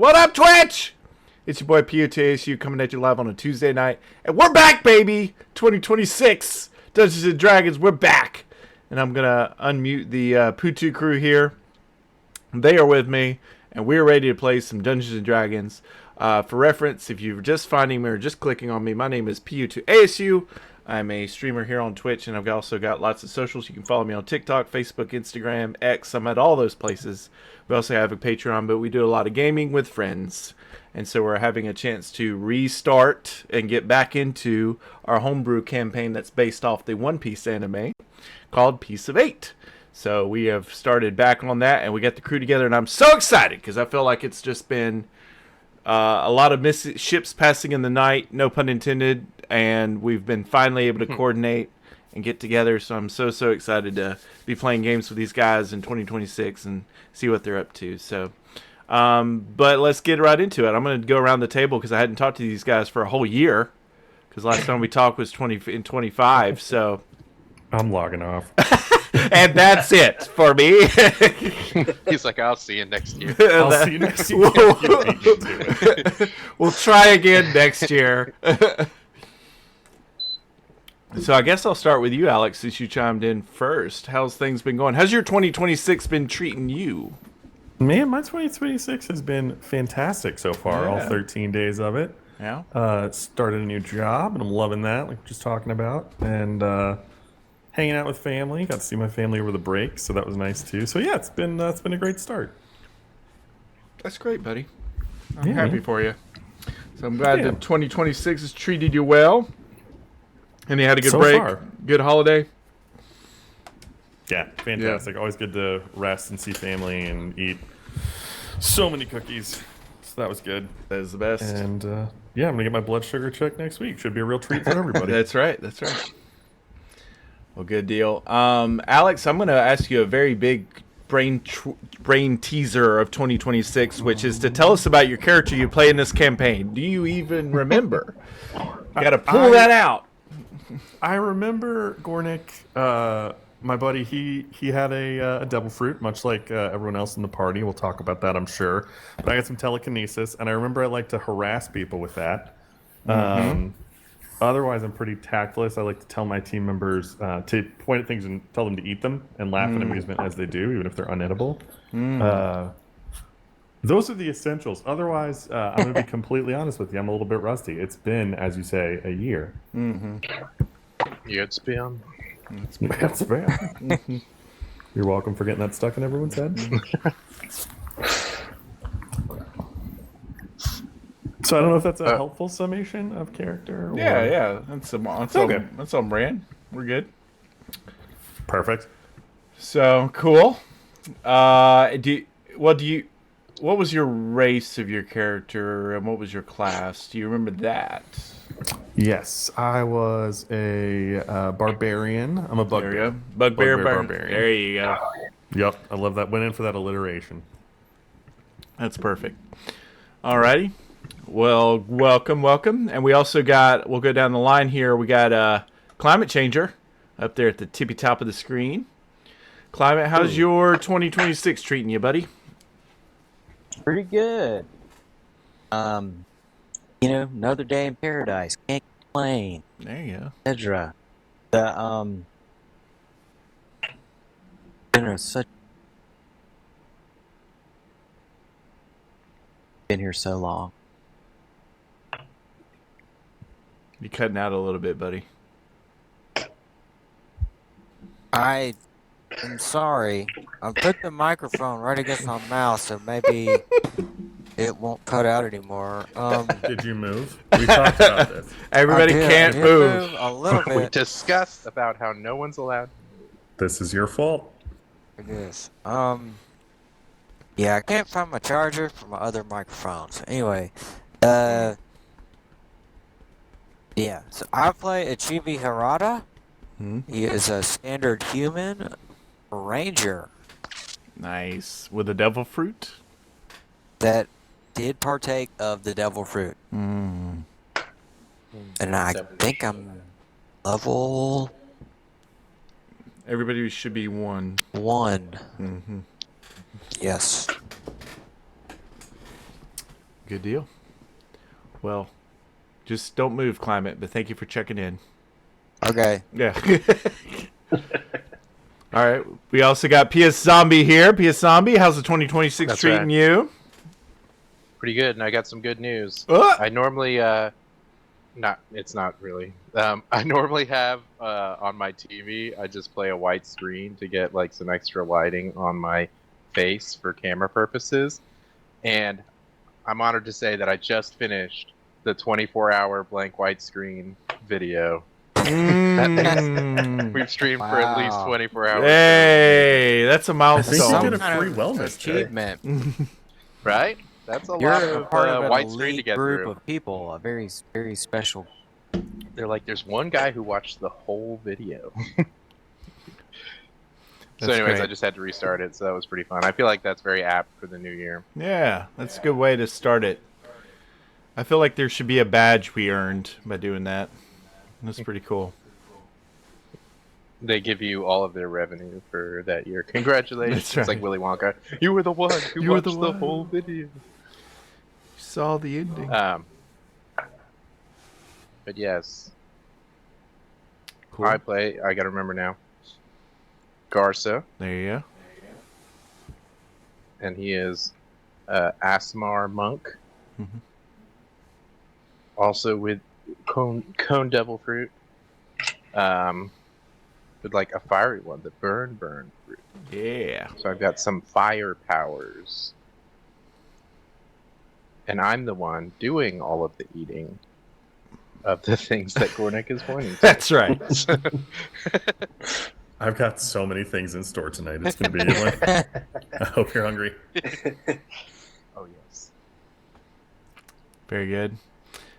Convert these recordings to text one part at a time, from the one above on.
What up, Twitch? It's your boy PU2 coming at you live on a Tuesday night. And we're back, baby! 2026 Dungeons and Dragons, we're back! And I'm going to unmute the PU2 Cru here. They are with me, and we're ready to play some Dungeons and Dragons. For reference, if you're just finding me or just clicking on me, my name is PU2 I'm a streamer here on Twitch, and I've also got lots of socials. You can follow me on TikTok, Facebook, Instagram, X. I'm at all those places. We also have a Patreon, but we do a lot of gaming with friends. And so we're having a chance to restart and get back into our homebrew campaign that's based off the One Piece anime called Piece of Eight. So we have started back on that, and we got the crew together, and I'm so excited because I feel like it's just been a lot of ships passing in the night, no pun intended, and we've been finally able to coordinate and get together. So I'm so excited to be playing games with these guys in 2026 and see what they're up to. So, but let's get right into it. I'm going to go around the table because I hadn't talked to these guys for a whole year because last time we talked was 2025. So I'm logging off. And that's it for me. He's like, I'll see you next year. I'll see you next year. We'll try again next year. So I guess I'll start with you, Alex, since you chimed in first. How's things been going? How's your 2026 been treating you? Man, my 2026 has been fantastic so far, all 13 days of it. Yeah. Started a new job, and I'm loving that, like we were just talking about. And hanging out with family. Got to see my family over the break, so that was nice too. So yeah, it's been a great start. That's great, buddy. I'm happy for you. So I'm glad that 2026 has treated you well. And you had a good break? Far. Good holiday? Yeah, fantastic. Always good to rest and see family and eat so many cookies. So that was good. That is the best. And I'm going to get my blood sugar checked next week. Should be a real treat for everybody. That's right. Well, good deal. Alex, I'm going to ask you a very big brain teaser of 2026, which is to tell us about your character you play in this campaign. Do you even remember? Got to pull that out. I remember Gornick, my buddy. He had a devil fruit, much like everyone else in the party. We'll talk about that, I'm sure. But I got some telekinesis, and I remember I like to harass people with that. Otherwise, I'm pretty tactless. I like to tell my team members to point at things and tell them to eat them and laugh in amusement as they do, even if they're unedible. Those are the essentials. Otherwise, I'm going to be completely honest with you. I'm a little bit rusty. It's been, as you say, a year. Yeah, it's been. That's bad. You're welcome for getting that stuck in everyone's head. So I don't know if that's a helpful summation of character. Or... Yeah. That's okay. That's on brand. We're good. Perfect. So cool. What was your race of your character and what was your class? Do you remember that? Yes, I was a barbarian. I'm a bugbear. Bugbear barbarian. There you go. Yep, I love that. Went in for that alliteration. That's perfect. Alrighty. Well, welcome. And we also we'll go down the line here. We got Climate Changer up there at the tippy top of the screen. Climate, how's your 2026 treating you, Pretty good. Another day in paradise. Can't complain. There you go. Etc. Been here so long. You're cutting out a little bit, buddy. I'm sorry. I put the microphone right against my mouth, so maybe it won't cut out anymore. Did you move? We talked about this. Everybody can't move. A little We bit. discussed about how no one's allowed. This is your fault. It is. Yeah, I can't find my charger for my other microphones. Anyway, yeah. So I play Achibi Harada. He is a standard human ranger. Nice. With a devil fruit? That did partake of the devil fruit. And I think I'm level... Everybody should be 1. 1. Yes. Good deal. Well, just don't move, Climate, but thank you for checking in. Okay. Yeah. All right. We also got PS Zombie here. PS Zombie, how's the 2026 That's treating right. you? Pretty good, and I got some good news. Uh! I normally, it's not really. I normally have on my TV, I just play a white screen to get like some extra lighting on my face for camera purposes. And I'm honored to say that I just finished the 24-hour blank white screen video. We've streamed for at least Wow. 24 hours. Hey, that's a I think you milestone. get a Kind free of wellness day. achievement. Right? That's a You're lot a of part of an white screen to elite get group through. of people. A very, very special. They're like, there's one guy who watched the whole video. So That's anyways, great. I just had to restart it, so that was pretty fun. I feel like that's very apt for the new year. Yeah, that's a good way to start it. I feel like there should be a badge we earned by doing that. That's pretty cool. They give you all of their revenue for that year. Congratulations. That's It's like right. Willy Wonka. You were the one who You were watched the the, one. whole video. Saw the ending. But yes, Cool. I gotta remember now. Garza, There you go. and he is Asmar Monk. Mhm. Also with cone devil fruit. With like a fiery one, the burn fruit. Yeah. So I've got some fire powers. And I'm the one doing all of the eating of the things that Gornick is pointing to. That's right. I've got so many things in store tonight. It's gonna be like, I hope you're hungry. Oh, yes. Very good.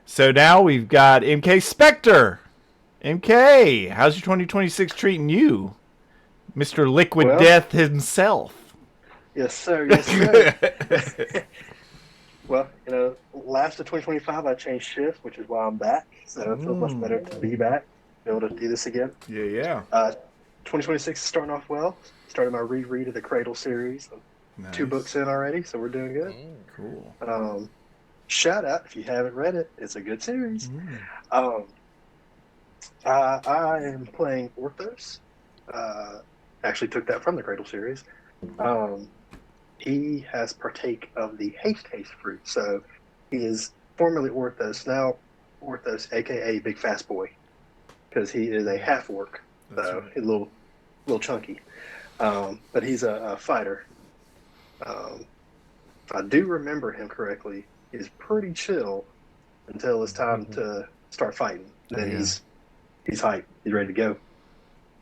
So now we've got MK Spectre. MK, how's your 2026 treating you? Mr. Liquid Well- Death himself. Yes, sir. Yes, sir. Well, last of 2025, I changed shifts, which is why I'm back. So it feels much better to be back, be able to do this again. Yeah. 2026 is starting off well. Started my reread of the Cradle series. I'm 2 books in already, so we're doing good. Cool. Shout out if you haven't read it; it's a good series. Mm. I am playing Orthos. Actually, took that from the Cradle series. He has partake of the haste fruit, so he is formerly Orthos, now Orthos, aka Big Fast Boy, because he is a half orc, so right. he's a little chunky. But he's a fighter. If I do remember him correctly, he's pretty chill until it's time to start fighting. Then Yeah. he's hyped. He's ready to go.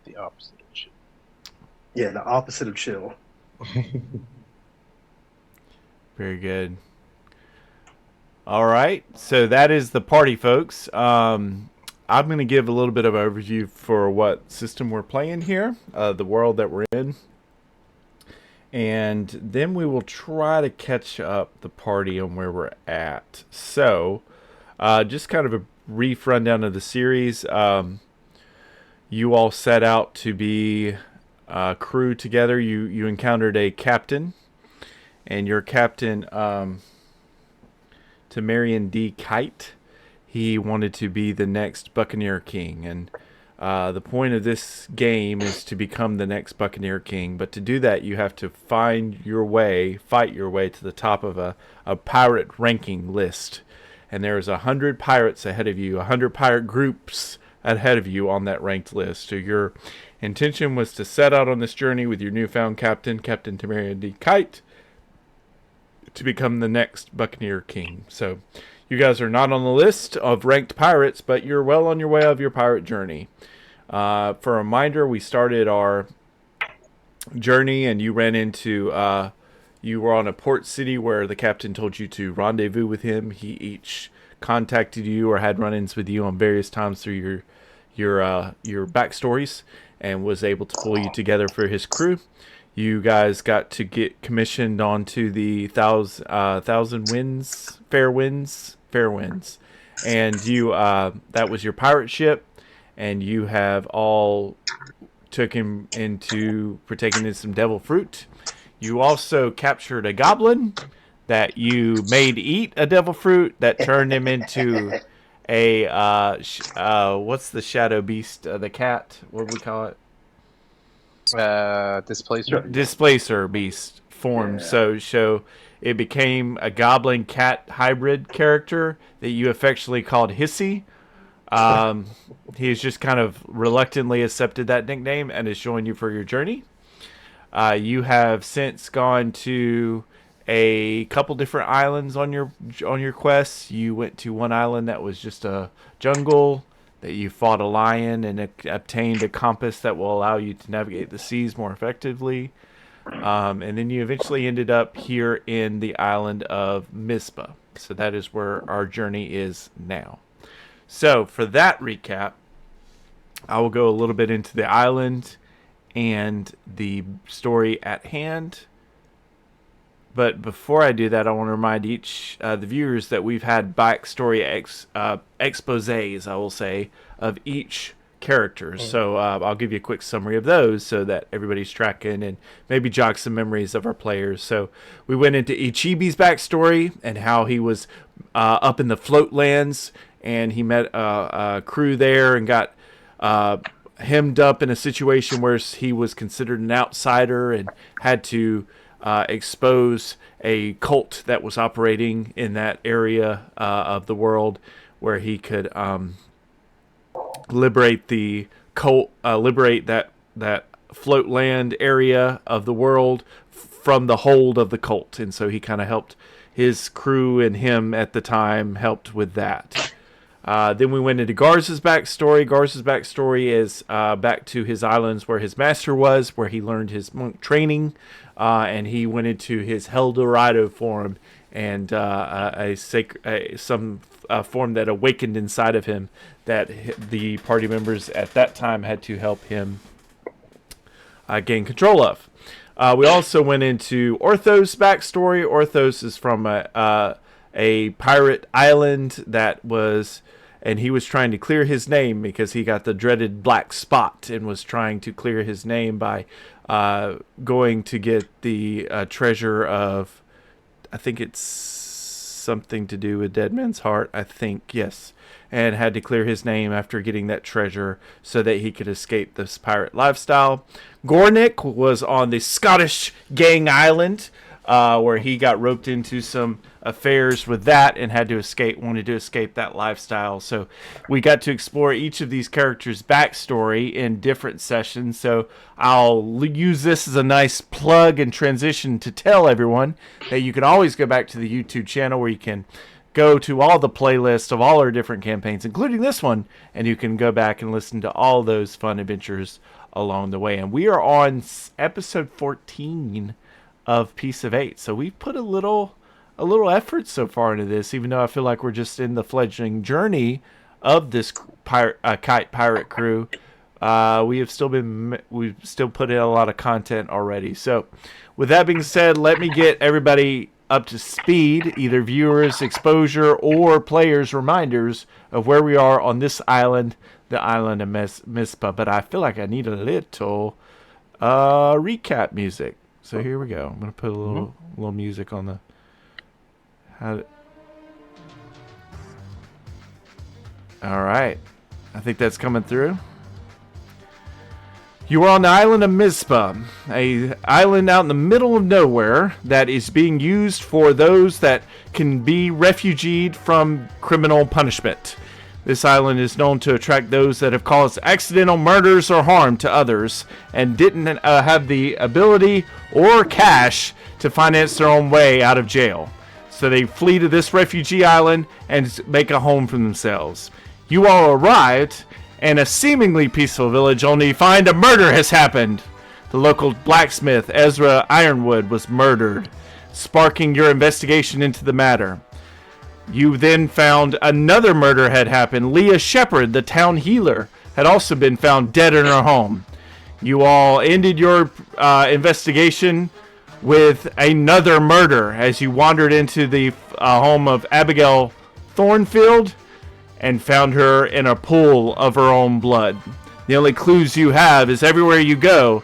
The opposite of shit. Yeah, the opposite of chill. Very good. All right. So that is the party, folks. I'm going to give a little bit of overview for what system we're playing here, the world that we're in. And then we will try to catch up the party on where we're at. So, just kind of a brief rundown of the series. You all set out to be a crew together. You encountered a captain. And your captain, Tamarian D. Kite, he wanted to be the next Buccaneer King. And the point of this game is to become the next Buccaneer King. But to do that, you have to fight your way to the top of a pirate ranking list. And there's 100 pirates ahead of you, 100 pirate groups ahead of you on that ranked list. So your intention was to set out on this journey with your newfound captain, Captain Tamarian D. Kite, to become the next Buccaneer King. So you guys are not on the list of ranked pirates, but you're well on your way of your pirate journey. For a reminder, we started our journey and you ran into, you were on a port city where the captain told you to rendezvous with him. He each contacted you or had run-ins with you on various times through your backstories and was able to pull you together for his crew. You guys got to get commissioned onto the Thousand Winds, Fair Winds, and you that was your pirate ship, and you have all took him into partaking in some devil fruit. You also captured a goblin that you made eat a devil fruit that turned him into a what's the shadow beast? The cat. What do we call it? Displacer. Beast form. Yeah. So it became a goblin cat hybrid character that you affectionately called Hissy. He's just kind of reluctantly accepted that nickname and is joining you for your journey. You have since gone to a couple different islands on your quests. You went to one island that was just a jungle, that you fought a lion and obtained a compass that will allow you to navigate the seas more effectively. And then you eventually ended up here in the island of Mizpah. So that is where our journey is now. So for that recap, I will go a little bit into the island and the story at hand. But before I do that, I want to remind the viewers that we've had backstory exposés, I will say, of each character. So I'll give you a quick summary of those so that everybody's tracking and maybe jog some memories of our players. So we went into Ichibi's backstory and how he was up in the Floatlands, and he met a crew there and got hemmed up in a situation where he was considered an outsider and had to expose a cult that was operating in that area of the world, where he could liberate the cult, liberate that Floatland area of the world from the hold of the cult. And so he kind of helped his crew, and him at the time helped with that. Then we went into Garza's backstory. Garza's backstory is back to his islands where his master was, where he learned his monk training, and he went into his Eldorado form and some form that awakened inside of him that the party members at that time had to help him gain control of. We also went into Orthos' backstory. Orthos is from a pirate island that was... And he was trying to clear his name because he got the dreaded black spot, and was trying to clear his name by going to get the treasure of, I think it's something to do with Dead Man's Heart, I think, yes. And had to clear his name after getting that treasure so that he could escape this pirate lifestyle. Gornick was on the Scottish gang island, where he got roped into some affairs with that and wanted to escape that lifestyle. So we got to explore each of these characters' backstory in different sessions. So I'll use this as a nice plug and transition to tell everyone that you can always go back to the YouTube channel, where you can go to all the playlists of all our different campaigns, including this one, and you can go back and listen to all those fun adventures along the way. And we are on episode 14 of Piece of 8. So we've put a little effort so far into this, even though I feel like we're just in the fledgling journey of this kite pirate crew. We've still put in a lot of content already. So with that being said, let me get everybody up to speed, either viewers, exposure, or players reminders of where we are on this island, the island of Mizpah. But I feel like I need a little recap music. So here we go. I'm going to put a little music on the... All right. I think that's coming through. You are on the island of Mizpah, a island out in the middle of nowhere that is being used for those that can be refugeed from criminal punishment. This island is known to attract those that have caused accidental murders or harm to others and didn't have the ability or cash to finance their own way out of jail. So they flee to this refugee island and make a home for themselves. You all arrived in a seemingly peaceful village, only find a murder has happened. The local blacksmith, Ezra Ironwood, was murdered, sparking your investigation into the matter. You then found another murder had happened. Leah Shepherd, the town healer, had also been found dead in her home. You all ended your investigation with another murder as you wandered into the home of Abigail Thornfield and found her in a pool of her own blood. The only clues you have is everywhere you go,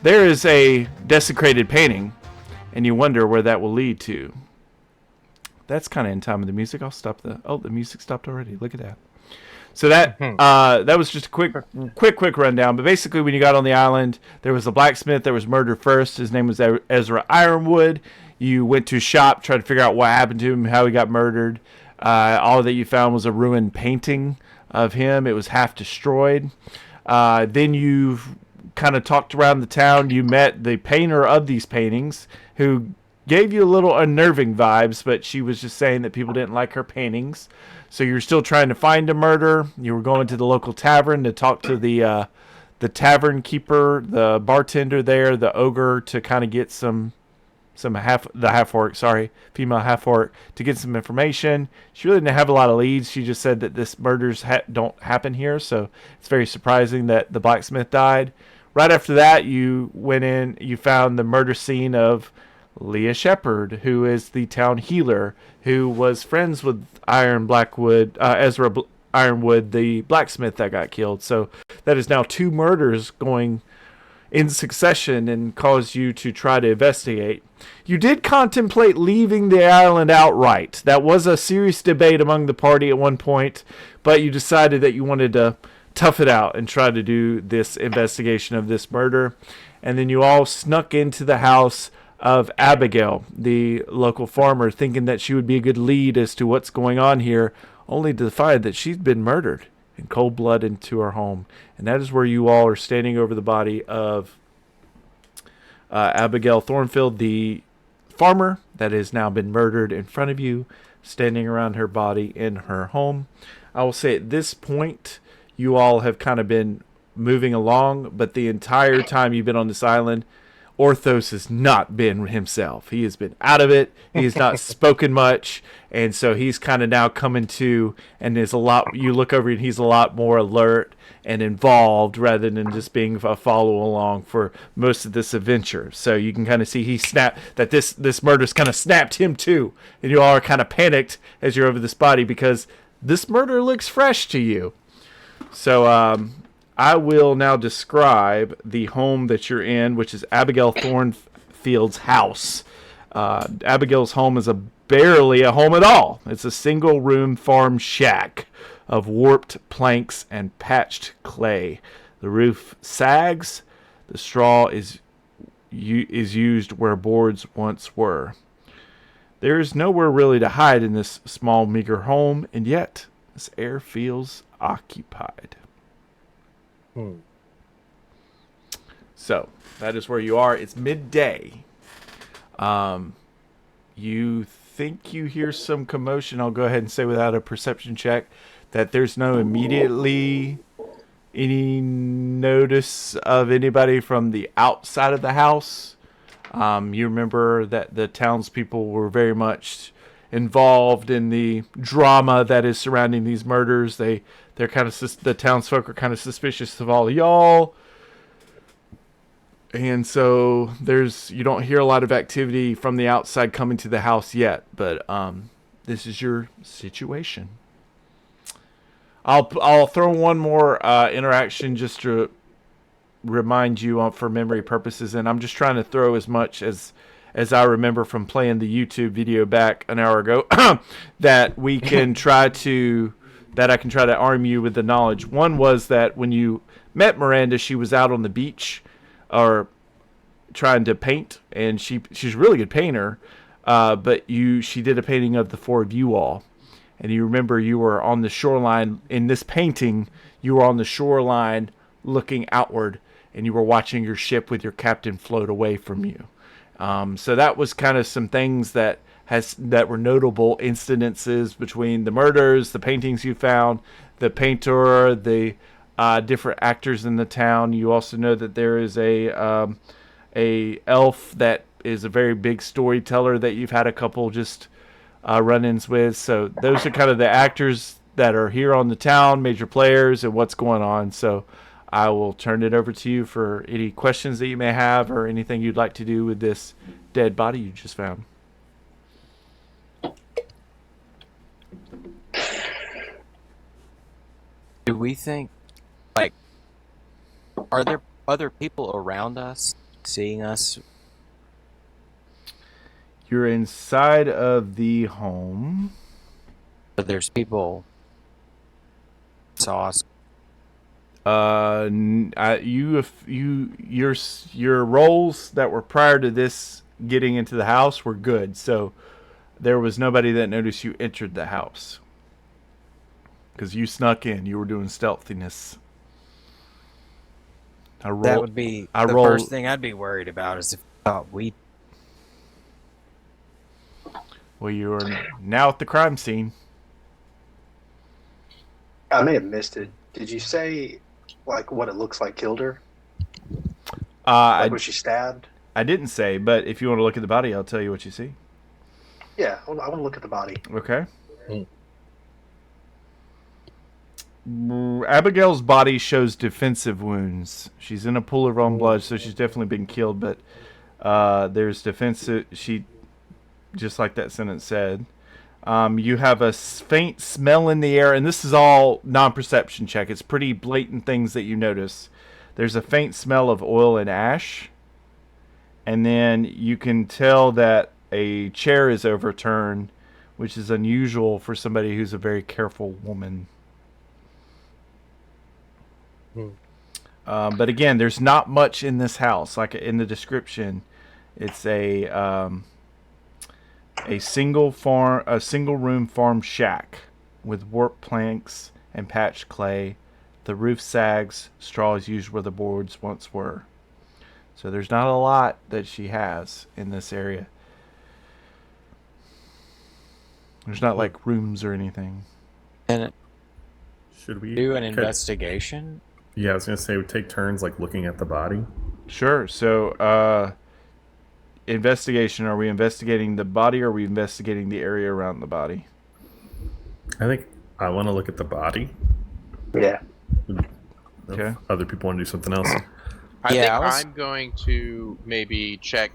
there is a desecrated painting, and you wonder where that will lead to. That's kind of in time with the music. I'll stop the music stopped already. Look at that. So that was just a quick rundown. But basically, when you got on the island, there was a blacksmith that was murdered first. His name was Ezra Ironwood. You went to his shop, tried to figure out what happened to him, how he got murdered. All that you found was a ruined painting of him. It was half destroyed. Then you kind of talked around the town. You met the painter of these paintings, who gave you a little unnerving vibes, but she was just saying that people didn't like her paintings. So you're still trying to find a murder. You were going to the local tavern to talk to the tavern keeper, the bartender there, the ogre, to kind of get female half orc, to get some information. She really didn't have a lot of leads. She just said that this murders don't happen here, so it's very surprising that the blacksmith died. Right after that, you went in, you found the murder scene of Leah Shepherd, who is the town healer, who was friends with Ezra Ironwood, the blacksmith that got killed. So that is now 2 murders going in succession and caused you to try to investigate. You did contemplate leaving the island outright. That was a serious debate among the party at one point, but you decided that you wanted to tough it out and try to do this investigation of this murder. And then you all snuck into the house of Abigail, the local farmer, thinking that she would be a good lead as to what's going on here, only to find that she's been murdered in cold blood into her home. And that is where you all are standing over the body of Abigail Thornfield, the farmer that has now been murdered in front of you, standing around her body in her home. I will say at this point, you all have kind of been moving along, but the entire time you've been on this island, Orthos has not been himself. He has been out of it. He has not spoken much, and so he's kind of now coming to, and there's a lot. You look over and he's a lot more alert and involved rather than just being a follow along for most of this adventure. So you can kind of see this murder's kind of snapped him too, and you all are kind of panicked as you're over this body because this murder looks fresh to you. So I will now describe the home that you're in, which is Abigail Thornfield's house. Abigail's home is barely a home at all. It's a single-room farm shack of warped planks and patched clay. The roof sags. The straw is used where boards once were. There is nowhere really to hide in this small, meager home, and yet this air feels occupied. So that is where you are. It's midday. You think you hear some commotion. I'll go ahead and say without a perception check that there's no immediately any notice of anybody from the outside of the house. You remember that the townspeople were very much involved in the drama that is surrounding these murders. They're kind of the townsfolk are kind of suspicious of all of y'all, and so you don't hear a lot of activity from the outside coming to the house yet. But this is your situation. I'll throw one more interaction just to remind you for memory purposes, and I'm just trying to throw as much as I remember from playing the YouTube video back an hour ago that we can try to. That I can try to arm you with the knowledge. One was that when you met Miranda, she was out on the beach or trying to paint, and she's a really good painter, but she did a painting of the 4 of you all. And you remember you were on the shoreline. In this painting, you were on the shoreline looking outward, and you were watching your ship with your captain float away from you. So that was kind of some things that were notable incidences between the murders, the paintings you found, the painter, the different actors in the town. You also know that there is a elf that is a very big storyteller that you've had a couple just run-ins with. So those are kind of the actors that are here on the town, major players, and what's going on. So I will turn it over to you for any questions that you may have or anything you'd like to do with this dead body you just found. Do we think, are there other people around us seeing us? You're inside of the home. But there's people. Sauce. Your rolls that were prior to this getting into the house were good, so there was nobody that noticed you entered the house because you snuck in. You were doing stealthiness. That would be the first thing I'd be worried about is if I thought we. Well, you are now at the crime scene. I may have missed it. Did you say like what it looks like killed her? Was she stabbed? I didn't say, but if you want to look at the body, I'll tell you what you see. Yeah, I want to look at the body. Okay. Abigail's body shows defensive wounds. She's in a pool of her own blood, so she's definitely been killed, but there's defensive... just like that sentence said. You have a faint smell in the air, and this is all non-perception check. It's pretty blatant things that you notice. There's a faint smell of oil and ash, and then you can tell that a chair is overturned, which is unusual for somebody who's a very careful woman. But again, there's not much in this house. Like in the description, it's a single room farm shack with warped planks and patched clay. The roof sags, straw is used where the boards once were. So there's not a lot that she has in this area. There's not like rooms or anything. And Should we do an investigation? Yeah, I was gonna say we take turns like looking at the body. Sure. So investigation. Are we investigating the body or are we investigating the area around the body? I think I want to look at the body. Yeah. Okay. If other people want to do something else. I'm going to maybe check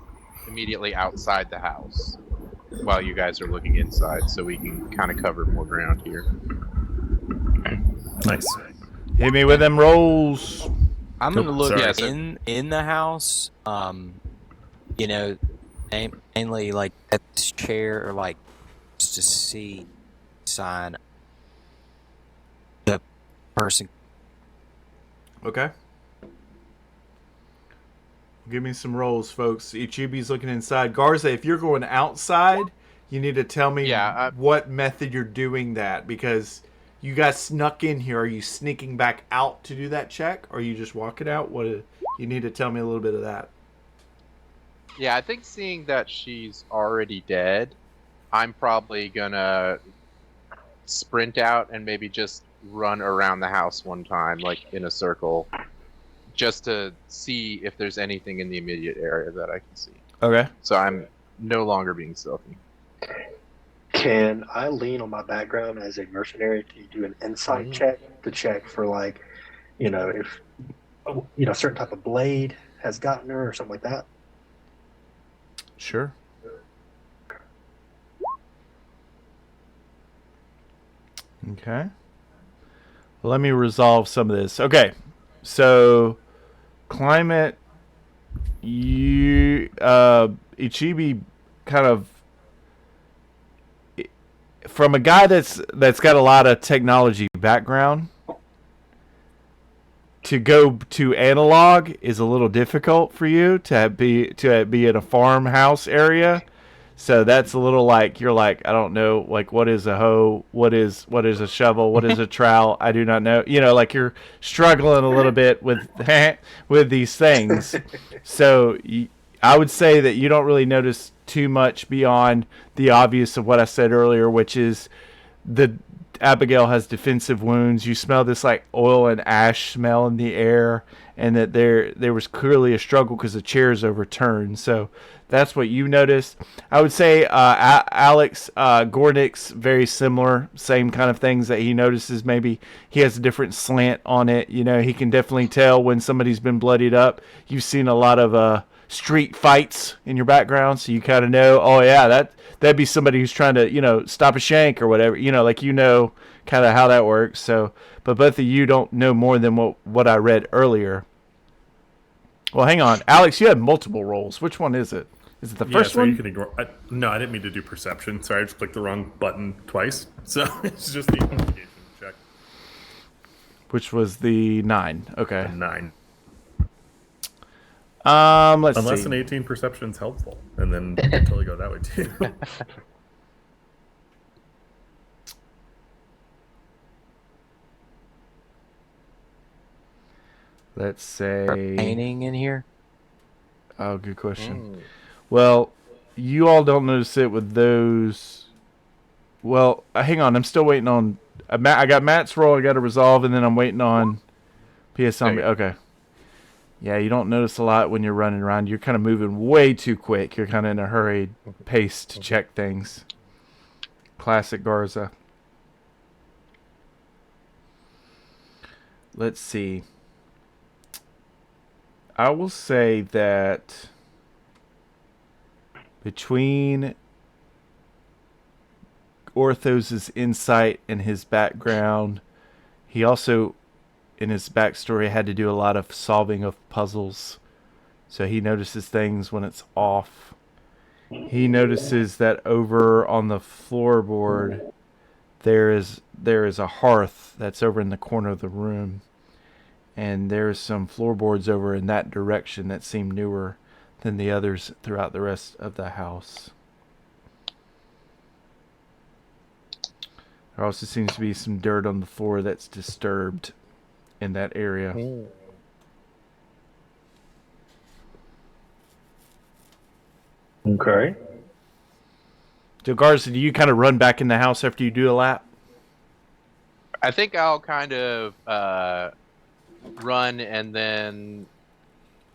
immediately outside the house while you guys are looking inside, so we can kind of cover more ground here. Nice. Hit me with them rolls. I'm gonna look Sorry. in the house. Mainly like at this chair or like just to see sign the person. Okay. Give me some rolls, folks. Ichibi's looking inside. Garza, if you're going outside, you need to tell me what method you're doing that, because you guys snuck in here. Are you sneaking back out to do that check, or are you just walking out? You need to tell me a little bit of that. Yeah, I think seeing that she's already dead, I'm probably gonna sprint out and maybe just run around the house one time, like in a circle, just to see if there's anything in the immediate area that I can see. Okay. So I'm no longer being stealthy. Can I lean on my background as a mercenary to do an insight check to check for like, if a certain type of blade has gotten her or something like that? Sure. Okay. Well, let me resolve some of this. Okay. So, climate, Ichibi kind of, from a guy that's got a lot of technology background, to go to analog is a little difficult for you to be in a farmhouse area. So that's a little like, you're like, I don't know, like, what is a hoe? What is a shovel? What is a trowel? I do not know. Like you're struggling a little bit with these things. So I would say that you don't really notice too much beyond the obvious of what I said earlier, which is Abigail has defensive wounds. You smell this like oil and ash smell in the air, and that there was clearly a struggle because the chair is overturned. So that's what you noticed. I would say Alex Gornick's very similar, same kind of things that he notices. Maybe he has a different slant on it. He can definitely tell when somebody's been bloodied up. You've seen a lot of street fights in your background, so you kind of know, oh yeah, that'd be somebody who's trying to stop a shank or whatever, kind of how that works. So, but both of you don't know more than what I read earlier. Well, hang on, Alex, you had multiple roles. Which one is it? Is it the Yeah, first so one? you can ignore. No, I didn't mean to do perception. Sorry, I just clicked the wrong button twice. So it's just the investigation check. Which was the 9. Okay. A 9. Let's Unless see. an 18 perception is helpful, and then you can totally go that way too. Let's say. Painting in here? Oh, good question. Well, you all don't notice it with those. Well, hang on. I'm still waiting on. I got Matt's roll. I got to resolve, and then I'm waiting on PS Zombie. Okay. Yeah, you don't notice a lot when you're running around. You're kind of moving way too quick. You're kind of in a hurried pace to check things. Classic Garza. Let's see. I will say that between Orthos' insight and his background, he also, in his backstory, had to do a lot of solving of puzzles. So he notices things when it's off. He notices that over on the floorboard, there is a hearth that's over in the corner of the room. And there's some floorboards over in that direction that seem newer than the others throughout the rest of the house. There also seems to be some dirt on the floor that's disturbed in that area. Okay. So, Garza, do you kind of run back in the house after you do a lap? I think I'll kind of run, and then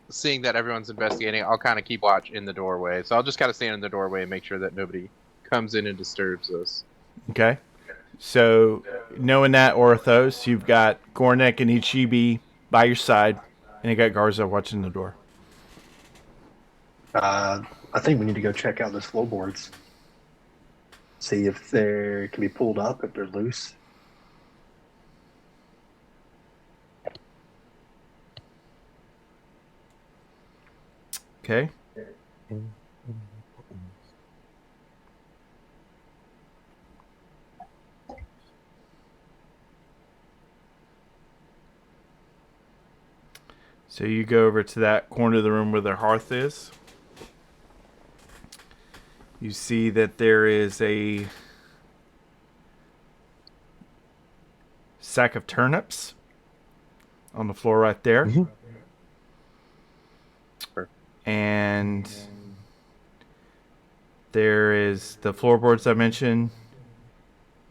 seeing that everyone's investigating, I'll kind of keep watch in the doorway. So I'll just kind of stand in the doorway and make sure that nobody comes in and disturbs us. Okay. So, knowing that, Orthos, you've got Gornek and Ichibi by your side, and you got Garza watching the door. I think we need to go check out those floorboards. See if they can be pulled up, if they're loose. Okay. So you go over to that corner of the room where the hearth is. You see that there is a sack of turnips on the floor right there. And there is the floorboards I mentioned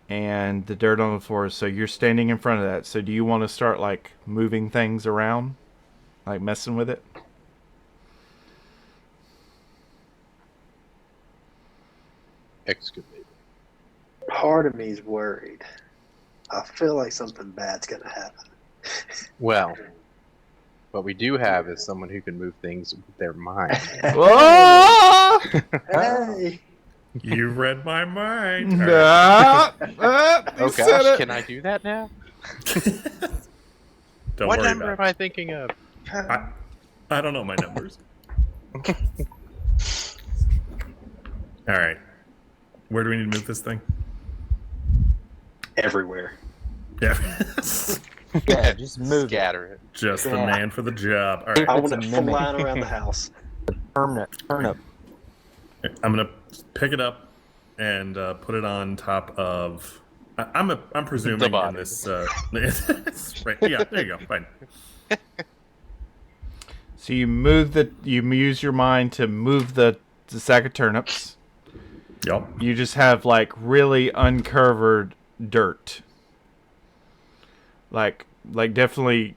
and the dirt on the floor. So you're standing in front of that. So do you want to start like moving things around? Like messing with it? Excavate. Part of me is worried. I feel like something bad's going to happen. Well, what we do have is someone who can move things with their mind. Whoa! Hey! You read my mind. You Oh said gosh, it. can I do that now? Don't What worry number about am I thinking of? it. I don't know my numbers. All right. Where do we need to move this thing? Everywhere. Yeah. Yeah, just move it. Scatter it. Just the Yeah. man for the job. All right. I It's want a it mimic. flying around the house. Permanent turnip. I'm gonna pick it up and put it on top of. I'm presuming The in body. this. Right. Yeah. There you go. Fine. So you use your mind to move the sack of turnips. Yup. You just have like really uncovered dirt. Like definitely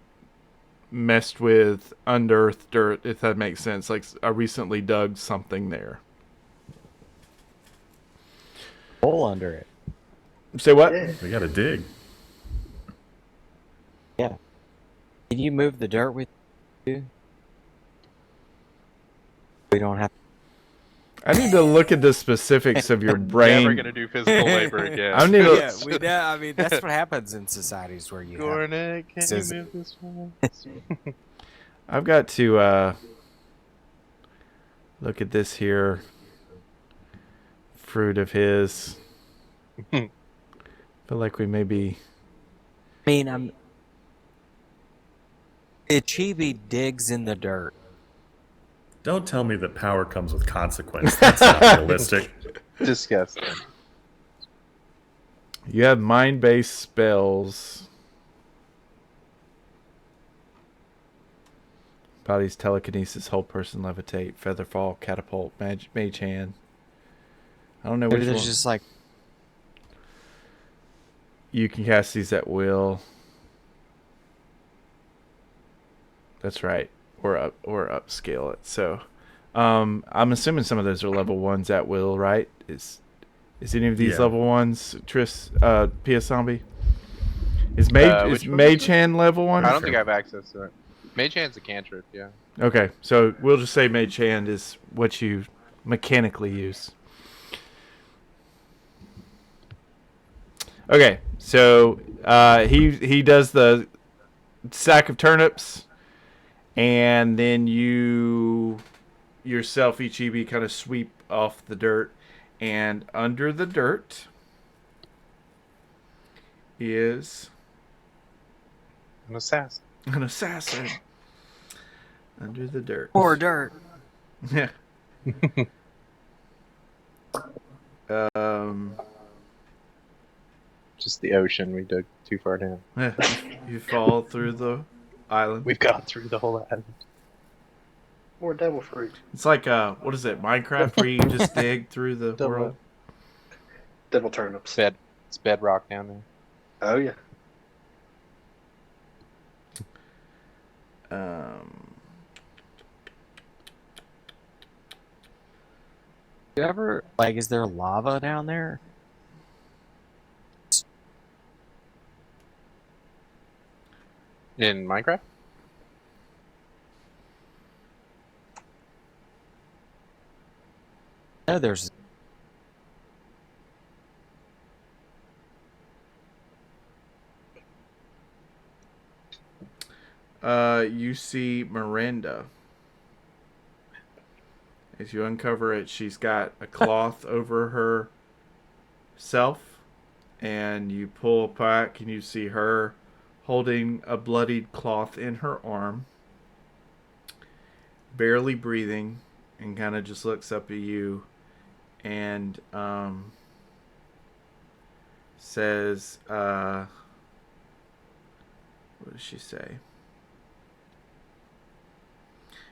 messed with unearthed dirt, if that makes sense. Like I recently dug something there. Hole under it. Say what? Yeah. We gotta dig. Yeah. Can you move the dirt with you? We don't have. I need to look at the specifics of your brain. Never gonna do physical labor again. I need to. Yeah, we. I mean, that's what happens in societies where you have. Gornick, can Says- you move this one? I've got to Look at this here fruit of his. Feel like we maybe. I mean, the chibi digs in the dirt. Don't tell me that power comes with consequence. That's not realistic. Disgusting. You have mind-based spells. Body's telekinesis, whole person levitate, feather fall, catapult, mage hand. I don't know Maybe which there's one. just like You can cast these at will. That's right. Or upscale it. So, I'm assuming some of those are level 1s at will, right? Is any of these Yeah. level 1s, PS Zombie? Is Mage Hand level 1? I don't think I have access to it. Mage Hand's a cantrip, yeah. Okay, so we'll just say Mage Hand is what you mechanically use. Okay, so he does the sack of turnips, and then you yourself, Ichibi, kind of sweep off the dirt, and under the dirt is An assassin. an assassin. Under the dirt. or dirt. Yeah. um. Just the ocean. We dug too far down. You fall through the island. We've gone through the whole island. More devil fruit. It's like what is it? Minecraft, where you just dig through the Double. world. Devil turnips. It's bedrock down there. Oh yeah. You ever like? Is there lava down there? In Minecraft? No, there's. You see Miranda. As you uncover it, she's got a cloth over her self, and you pull back, and you see her holding a bloodied cloth in her arm, barely breathing, and kind of just looks up at you, and says, what does she say?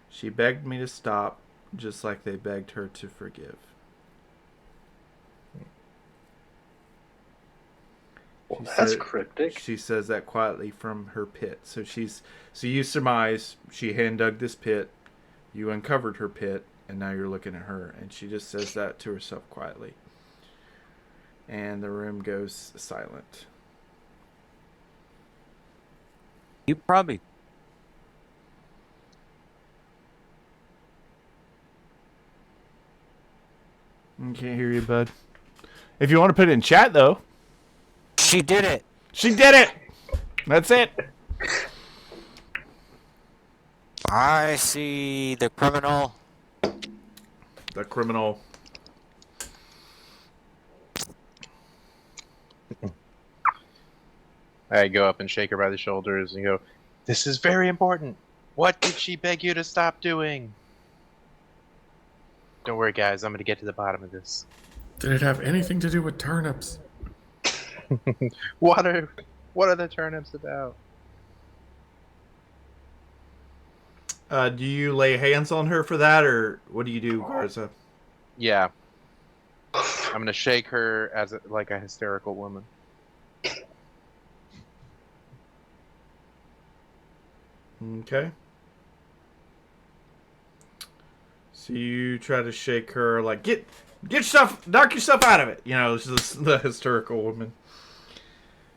She begged me to stop, just like they begged her to forgive. Well, She that's said- cryptic. She says that quietly from her pit. So you surmise she hand dug this pit, you uncovered her pit, and now you're looking at her, and she just says that to herself quietly. And the room goes silent. You probably. I can't hear you, bud. If you want to put it in chat, though. She did it. She did it! That's it. I see the criminal. The criminal. I go up and shake her by the shoulders and go, "This is very important. What did she beg you to stop doing?" Don't worry, guys. I'm going to get to the bottom of this. Did it have anything to do with turnips? What are the turnips about? Do you lay hands on her for that, or what do you do, Garza? Yeah. I'm going to shake her as like a hysterical woman. Okay. So you try to shake her, like, get yourself, knock yourself out of it. You know, this is the hysterical woman.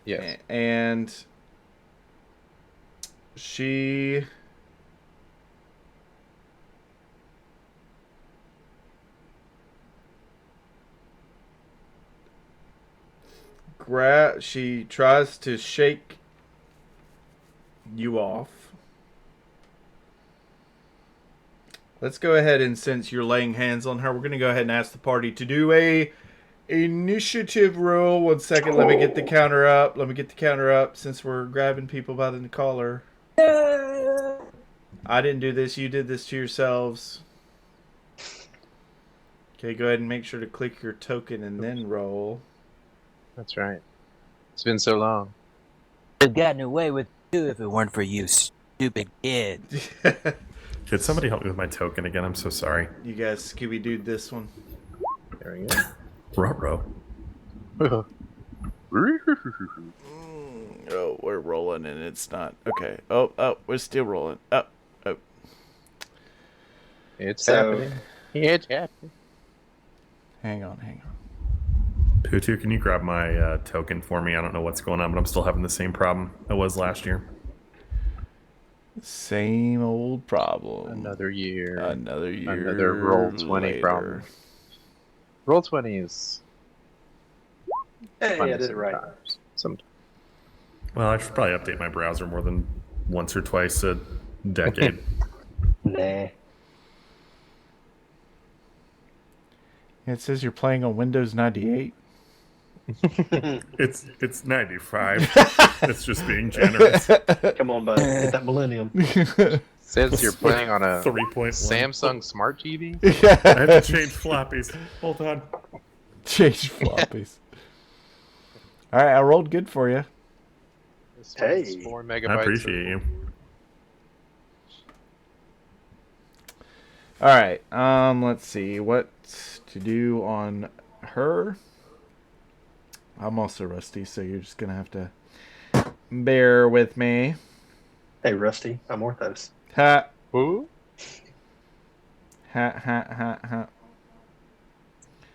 Yes. And she she tries to shake you off. Let's go ahead and since you're laying hands on her, we're going to go ahead and ask the party to do a initiative roll. 1 second. Let me get the counter up. Since we're grabbing people by the collar. I didn't do this. You did this to yourselves. Okay, go ahead and make sure to click your token and then roll. That's right. It's been so long. They've gotten away with it too if it weren't for you, stupid kid. Could somebody help me with my token again? I'm so sorry. You guys Scooby-Dooed this one. There we go. Ruh-roh. Oh, we're rolling and it's not. Okay. Oh, we're still rolling. Oh. It's happening. It's happening. Hang on. PU2, can you grab my token for me? I don't know what's going on, but I'm still having the same problem I was last year. Same old problem. Another year. Another roll 20 later. problem. Roll 20 is Hey, fun I did it right. Sometimes. Well, I should probably update my browser more than once or twice a decade. Nah. It says you're playing on Windows 98. It's 95. It's just being generous. Come on, bud. Get that millennium. Says you're playing on a 3.1. Samsung Smart TV? I had to change floppies. Hold on. Change floppies. All right, I rolled good for you. This one's Hey. 4 megabytes. I appreciate you. All right, let's see what to do on her. I'm also rusty, so you're just gonna have to bear with me. Hey, Rusty. I'm Orthos. Ha Who? ha.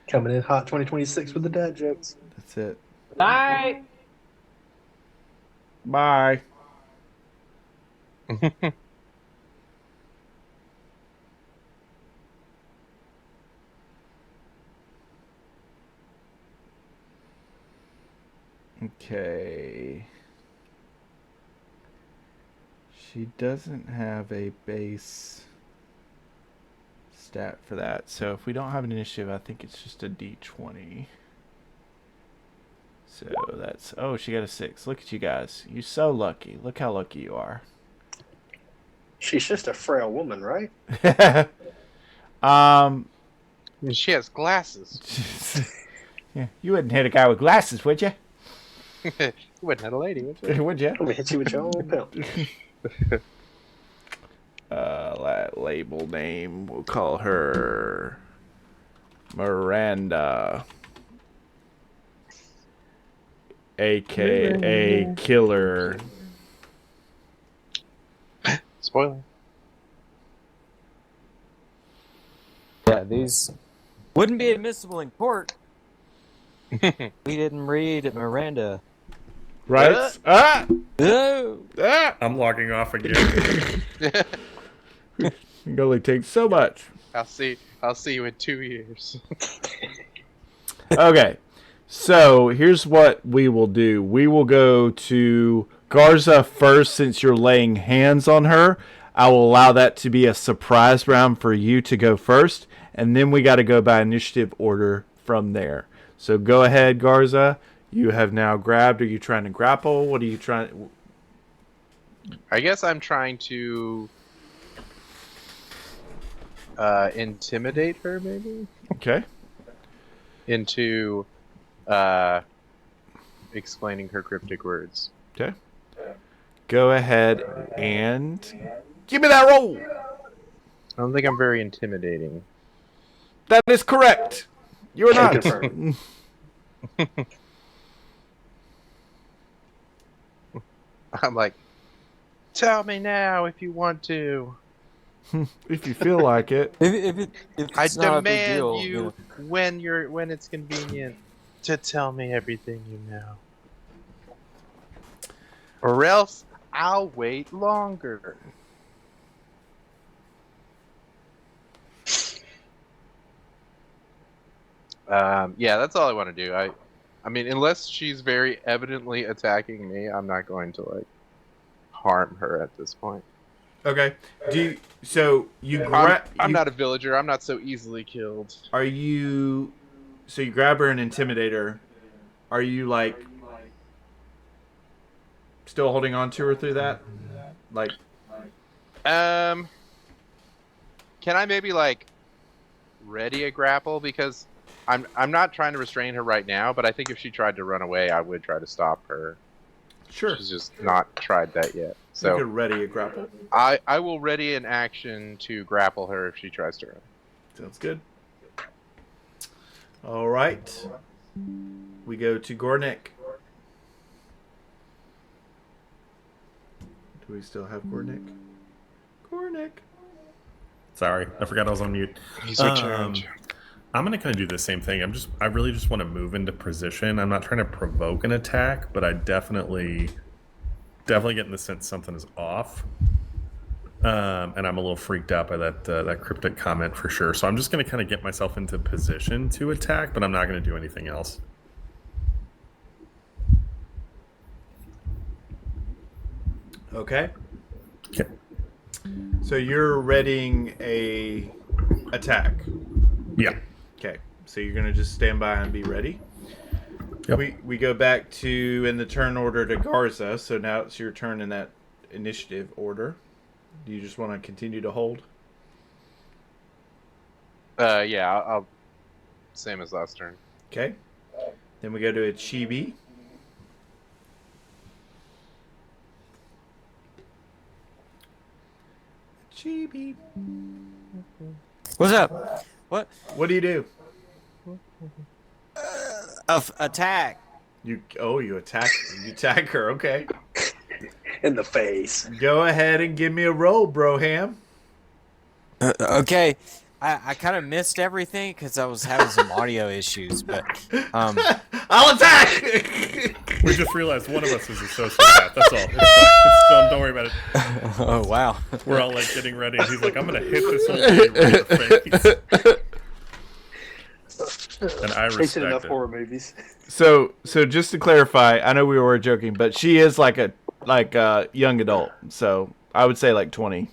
Coming in hot 2026 with the dad jokes. That's it. Bye. Bye. Okay. She doesn't have a base stat for that. So if we don't have an initiative, I think it's just a D20. So that's... Oh, she got a 6. Look at you guys. You're so lucky. Look how lucky you are. She's just a frail woman, right? And she has glasses. Yeah, you wouldn't hit a guy with glasses, would you? You wouldn't have a lady, would you? Would you? I'm gonna hit you with your own pimp. That label name, we'll call her Miranda, aka Killer. Spoiler. Yeah, these wouldn't be admissible in court. We didn't read Miranda. Right? Ah! No. Ah! I'm logging off again. It only takes so much. I'll see you in 2 years. Okay, so here's what we will do. We will go to Garza first since you're laying hands on her. I will allow that to be a surprise round for you to go first, and then we got to go by initiative order from there. So go ahead, Garza. You have now grabbed. Are you trying to grapple? What are you trying? I guess I'm trying to intimidate her, maybe? Okay. Into explaining her cryptic words. Okay. Go ahead and give me that roll. I don't think I'm very intimidating. That is correct. You're Can not. confirm. I'm like, tell me now if you want to. If you feel like it. If I it's not a big demand deal, you when it's convenient to tell me everything you know. Or else I'll wait longer. Yeah, that's all I want to do. I mean, unless she's very evidently attacking me, I'm not going to like harm her at this point. Okay. So you I'm not a villager. I'm not so easily killed. Are you? So you grab her and intimidate her. Are you like still holding on to her through that? Like, Can I maybe like ready a grapple, because I'm not trying to restrain her right now, but I think if she tried to run away, I would try to stop her. sure. She's just not tried that yet. You So could ready a grapple. I will ready an action to grapple her if she tries to run. Sounds good. All right. We go to Gornick. Do we still have Gornick? Gornick. Sorry, I forgot I was on mute. He's returned. I'm gonna kind of do the same thing. I really just want to move into position. I'm not trying to provoke an attack, but I definitely getting the sense something is off. And I'm a little freaked out by that cryptic comment for sure. So I'm just gonna kind of get myself into position to attack, but I'm not gonna do anything else. Okay. Okay. So you're readying a attack. Yeah. Okay. So you're gonna just stand by and be ready. Yep. We go back to in the turn order to Garza. So now it's your turn in that initiative order. Do you just want to continue to hold? Yeah, I'll same as last turn. Okay. Then we go to a Chibi. Chibi. What's up? What? What do you do? Attack. You attack her. Okay. In the face. Go ahead and give me a roll, Broham. Okay. I kind of missed everything because I was having some audio issues, but I'll attack. We just realized one of us is a sociopath. That's all. It's fine. Don't worry about it. oh wow. We're all like getting ready, and he's like, "I'm gonna hit this one right in the face." And I They've seen enough respect it. horror movies. So just to clarify, I know we were joking, but she is like a young adult. So I would say like 20.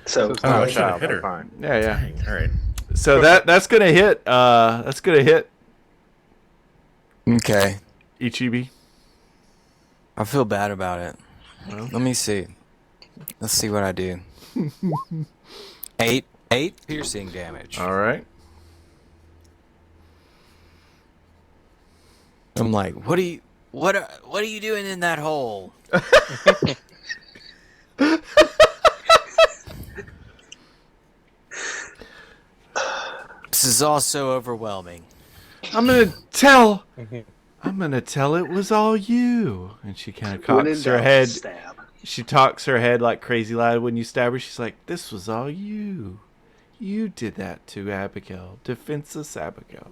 So Oh, I Child, should have hit her. fine. Yeah. Dang, all right. So that's gonna hit. That's gonna hit Okay. Ichibi. I feel bad about it. Well. Let me see. Let's see what I do. 8 piercing damage. All right. I'm like, what are you doing in that hole? This is all so overwhelming. I'm gonna tell it was all you. And she kind of when in cocks her doubt, head. stab. She talks her head like crazy loud when you stab her. She's like, "This was all you. You did that to Abigail, defenseless Abigail.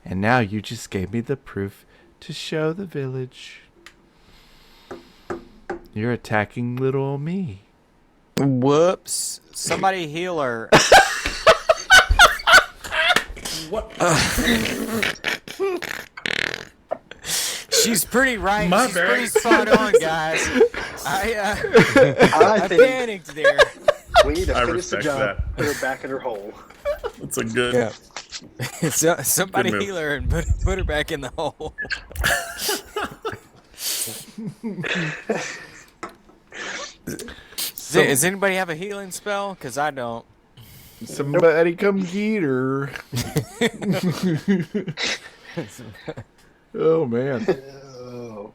And now you just gave me the proof to show the village. You're attacking little old me." Whoops. Somebody heal her. What? She's pretty right. My She's bad. pretty spot on, guys. I I think panicked there. we need to I finish the respect job. that. Put her back in her hole. That's a good. Yeah. Somebody Good move. heal her and put her back in the hole. Does anybody have a healing spell? Because I don't. Somebody come get her. Oh, man. Oh.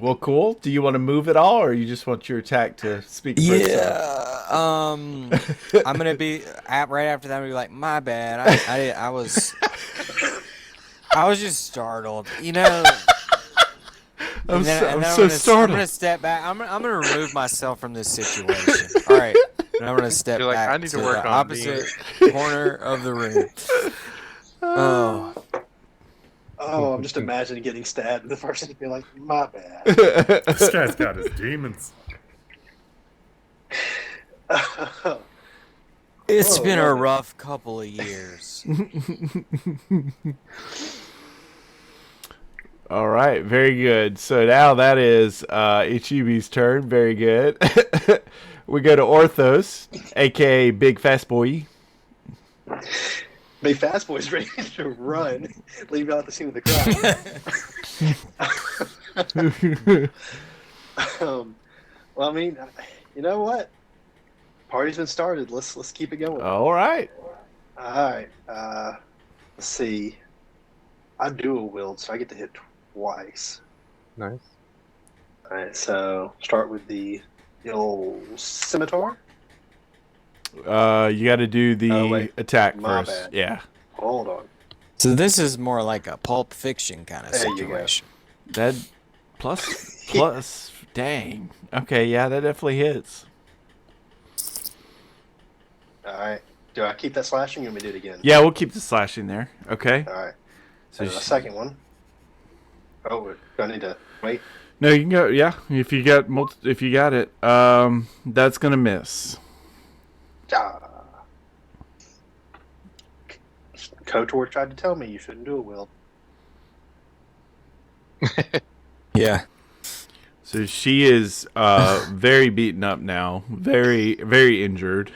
Well, cool. Do you want to move at all, or you just want your attack to speak for itself? Yeah. I'm gonna be right after that. I'm gonna be like, my bad. I was just startled. You know. I'm I'm so startled. I'm gonna step back. I'm gonna remove myself from this situation. All right. And I'm gonna step You're like, back I need to work the on opposite corner of the room. Oh. Oh, I'm just imagining getting stabbed, and the person would be like, "My bad." This guy's got his demons. It's Oh, been a love it. rough couple of years. All right, very good. So now that is Ichibi's turn. Very good. We go to Orthos, aka Big Fast Boy. Big Fast Boy's ready to run, leave out the scene of the crime. Well, I mean, you know what? Party's been started. Let's keep it going. All right. All right. Let's see. I dual wield, so I get to hit twice. Nice. All right. So start with the old scimitar. You got to do the attack My first. bad. Yeah. Hold on. So this is more like a Pulp Fiction kind of There you go. situation. That plus. Dang. Okay. Yeah, that definitely hits. All right. Do I keep that slashing or you want me to do it again? Yeah, we'll keep the slashing there. Okay. All right. So And the second one. Oh, do I need to wait? No, you can go. Yeah, if you got it, that's gonna miss. Ah. KOTOR tried to tell me you shouldn't do a wield. Yeah. So she is very beaten up now, very very injured,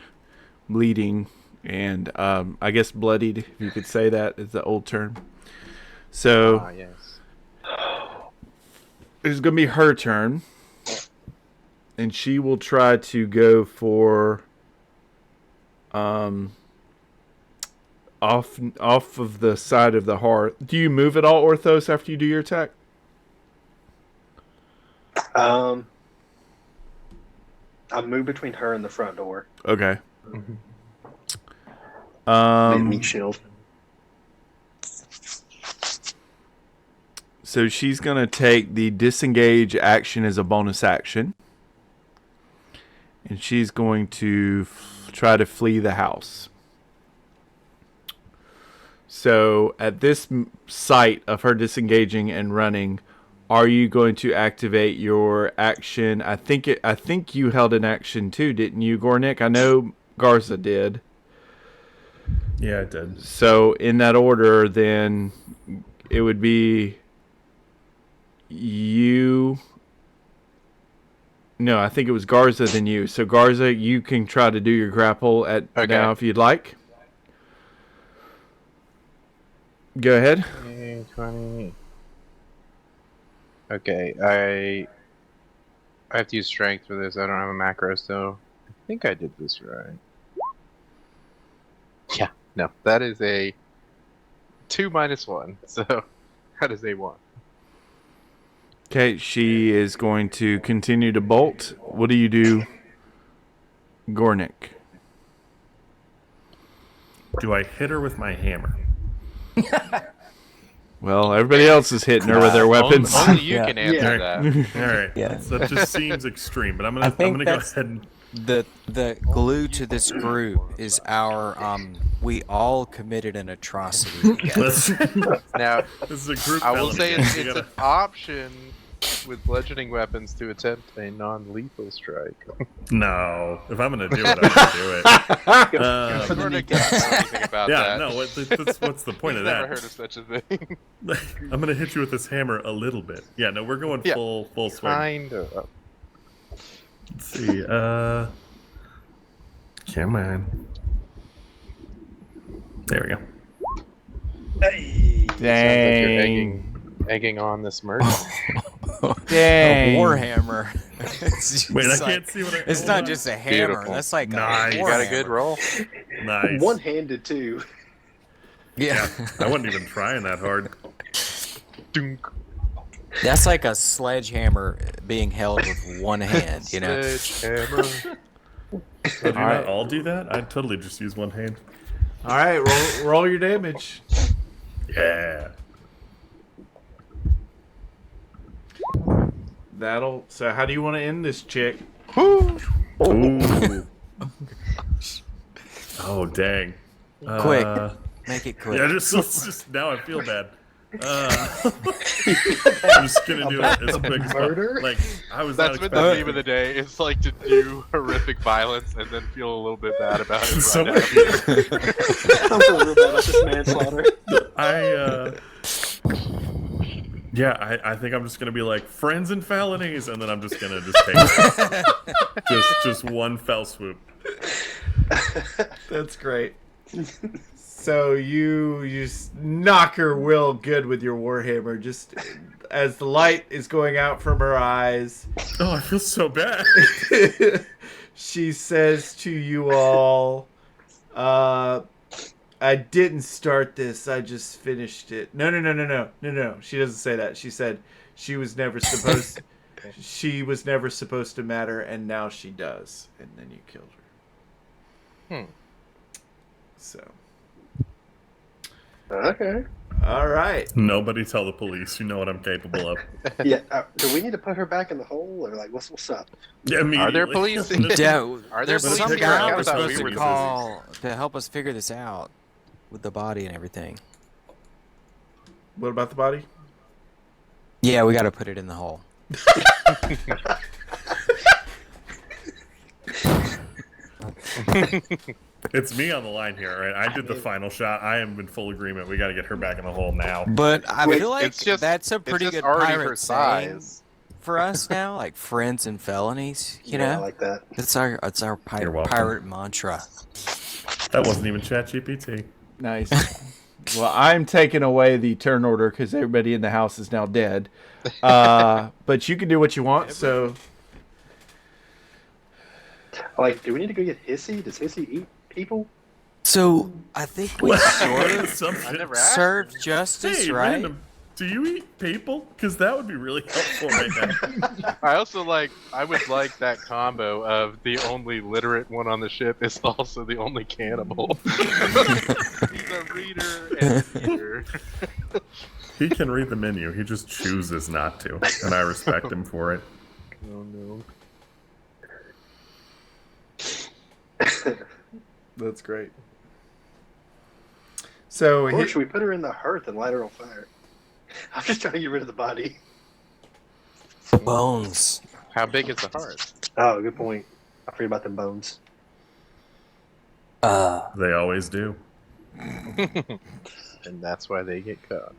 bleeding, and I guess bloodied, if you could say that is the old term. So Yes. it's gonna be her turn, and she will try to go for off of the side of the hearth. Do you move at all, Orthos, after you do your attack? I move between her and the front door. Okay. Meat shield. So she's going to take the disengage action as a bonus action. And she's going to try to flee the house. So at this sight of her disengaging and running, are you going to activate your action? I think you held an action too, didn't you, Gornick? I know Garza did. Yeah, I did. So in that order, then it would be you. No, I think it was Garza then you. So Garza, you can try to do your grapple at now if you'd like. Go ahead. 20. Okay, I have to use strength for this. I don't have a macro, so I think I did this right. Yeah, no, that is a 2 minus 1, so that is a 1. Okay, she is going to continue to bolt. What do you do, Gornick? Do I hit her with my hammer? Well, everybody else is hitting her with their weapons. Only you Yeah. can answer that. All right. Yeah. That just seems extreme, but I'm I gonna think go that's- ahead and The glue to this group is our we all committed an atrocity together. let's. Now, This is a group. I will element. say You it's gotta- an option with bludgeoning weapons to attempt a non-lethal strike. No, if I'm gonna do it, I'm gonna do it. For the Gornick kneecap. doesn't know anything about Yeah, that. no. What's the point He's of never that? heard of such a thing. I'm gonna hit you with this hammer a little bit. Yeah, no, we're going Yeah. full swing. Kind of. Let's see. Come on. There we go. Hey. Sounds like you're egging on this murder. Dang. A warhammer. It's Wait, I just can't see what I. It's hold not on. just a hammer. Beautiful. That's like Nice. a You got a good warhammer. roll? Nice. One-handed too. Yeah. I wasn't even trying that hard. Dunk. That's like a sledgehammer being held with one hand, you know? Sledgehammer. Oh, do you right. not all do that? I'd totally just use one hand. All right, roll your damage. Yeah. So how do you want to end this chick? Ooh. Oh dang. Quick. Make it quick. Yeah, just now I feel bad. I'm just gonna do it as quick as Murder? possible. Like I was That's not been the expecting theme of the day. It's like to do horrific violence and then feel a little bit bad about it. So right after. I'm feeling real bad about this manslaughter. Yeah, I think I'm just gonna be like friends and felonies, and then I'm just gonna just take it. just one fell swoop. That's great. So you just knock her real good with your warhammer, just as the light is going out from her eyes. Oh, I feel so bad. She says to you all, I didn't start this, I just finished it. No. She doesn't say that. She said she was never supposed she was never supposed to matter, and now she does. And then you killed her. So. Okay. All right. Nobody tell the police. You know what I'm capable of. Yeah. Do we need to put her back in the hole, or like what's up? Yeah, Are there immediately. police? Yeah, Are there there's police some here? guy I we're thought supposed we to were the call to help us figure this out with the body and everything. What about the body? Yeah, we got to put it in the hole. It's me on the line here, right? I did the final shot. I am in full agreement. We got to get her back in the hole now. But I Wait, feel like it's just- that's a It's pretty just good already pirate her saying size. for us now, like friends and felonies. You Yeah, I know, like that. it's our You're welcome. pirate mantra. That wasn't even ChatGPT. Nice. Well, I'm taking away the turn order because everybody in the house is now dead. But you can do what you want. So Like, do we need to go get Hissy? Does Hissy eat people? So I think we sort of Some I shit. never asked. served justice, Hey, right? random. Do you eat people? Because that would be really helpful right now. I would like that combo of the only literate one on the ship is also the only cannibal. He's a reader and eater. He can read the menu. He just chooses not to, and I respect him for it. Oh no. that's great. So Or should we put her in the hearth and light her on fire? I'm just trying to get rid of the body. Bones. How big is the heart? Oh, good point. I forget about the bones. They always do. And that's why they get caught.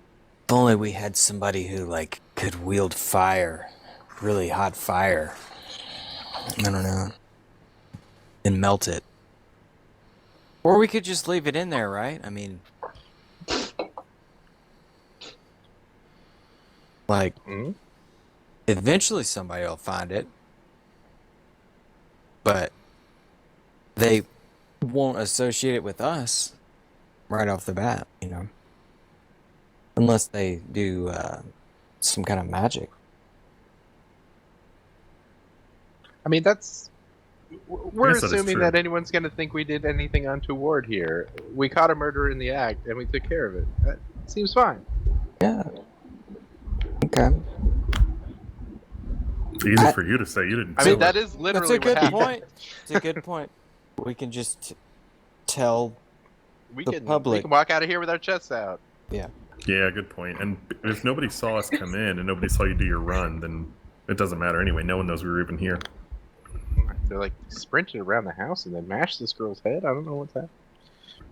If only we had somebody who like could wield fire, really hot fire. I don't know. And melt it. Or we could just leave it in there, right? I mean, like, Hmm? eventually somebody will find it. But they won't associate it with us right off the bat, you know? Unless they do some kind of magic. I mean, we're guess that is assuming true. that anyone's going to think we did anything untoward here. We caught a murderer in the act, and we took care of it. That seems fine. Yeah. Okay. It's easy for you to say. You didn't. I do mean, it. that is literally That's a what good happened. point. It's a good point. We can just tell. We The can public. walk out of here with our chests out. Yeah, good point. And if nobody saw us come in and nobody saw you do your run, then it doesn't matter anyway. No one knows we were even here. They're like sprinting around the house and then mash this girl's head. I don't know what's happening.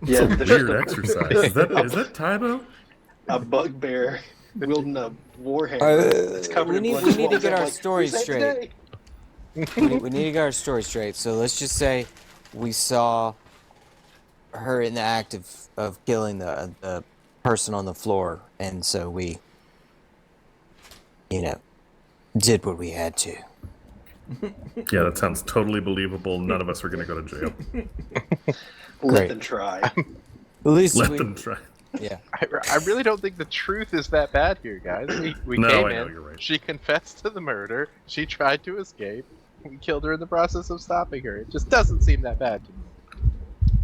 Yeah, It's a there's weird exercise. Is that Tybo? a bugbear wielding a warhammer. It's covered in blood. we need to Walks get out our like, story "Who's that straight." today?" We need to get our story straight. So let's just say we saw her in the act of killing the person on the floor, and so we, did what we had to. Yeah, that sounds totally believable. None of us are going to go to jail. Let Great. them try. At least Let we, them try. yeah. I really don't think the truth is that bad here, guys. We No, came I know, in. you're right. She confessed to the murder. She tried to escape. We killed her in the process of stopping her. It just doesn't seem that bad to me.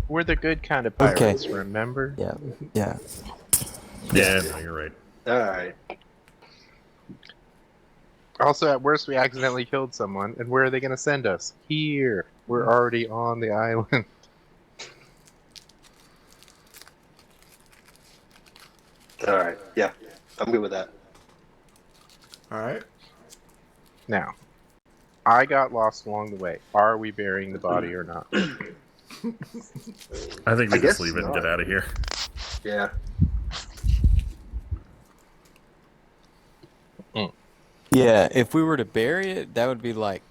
We're the good kind of Okay. pirates, remember? Yeah. Yeah, no, you're right. All right. Also, at worst, we accidentally killed someone, and where are they going to send us? Here. We're already on the island. All right. Yeah, I'm good with that. all right. Now, I got lost along the way. Are we burying the body or not? I think we I just guess leave it and not. get out of here. Yeah. Yeah, if we were to bury it, that would be like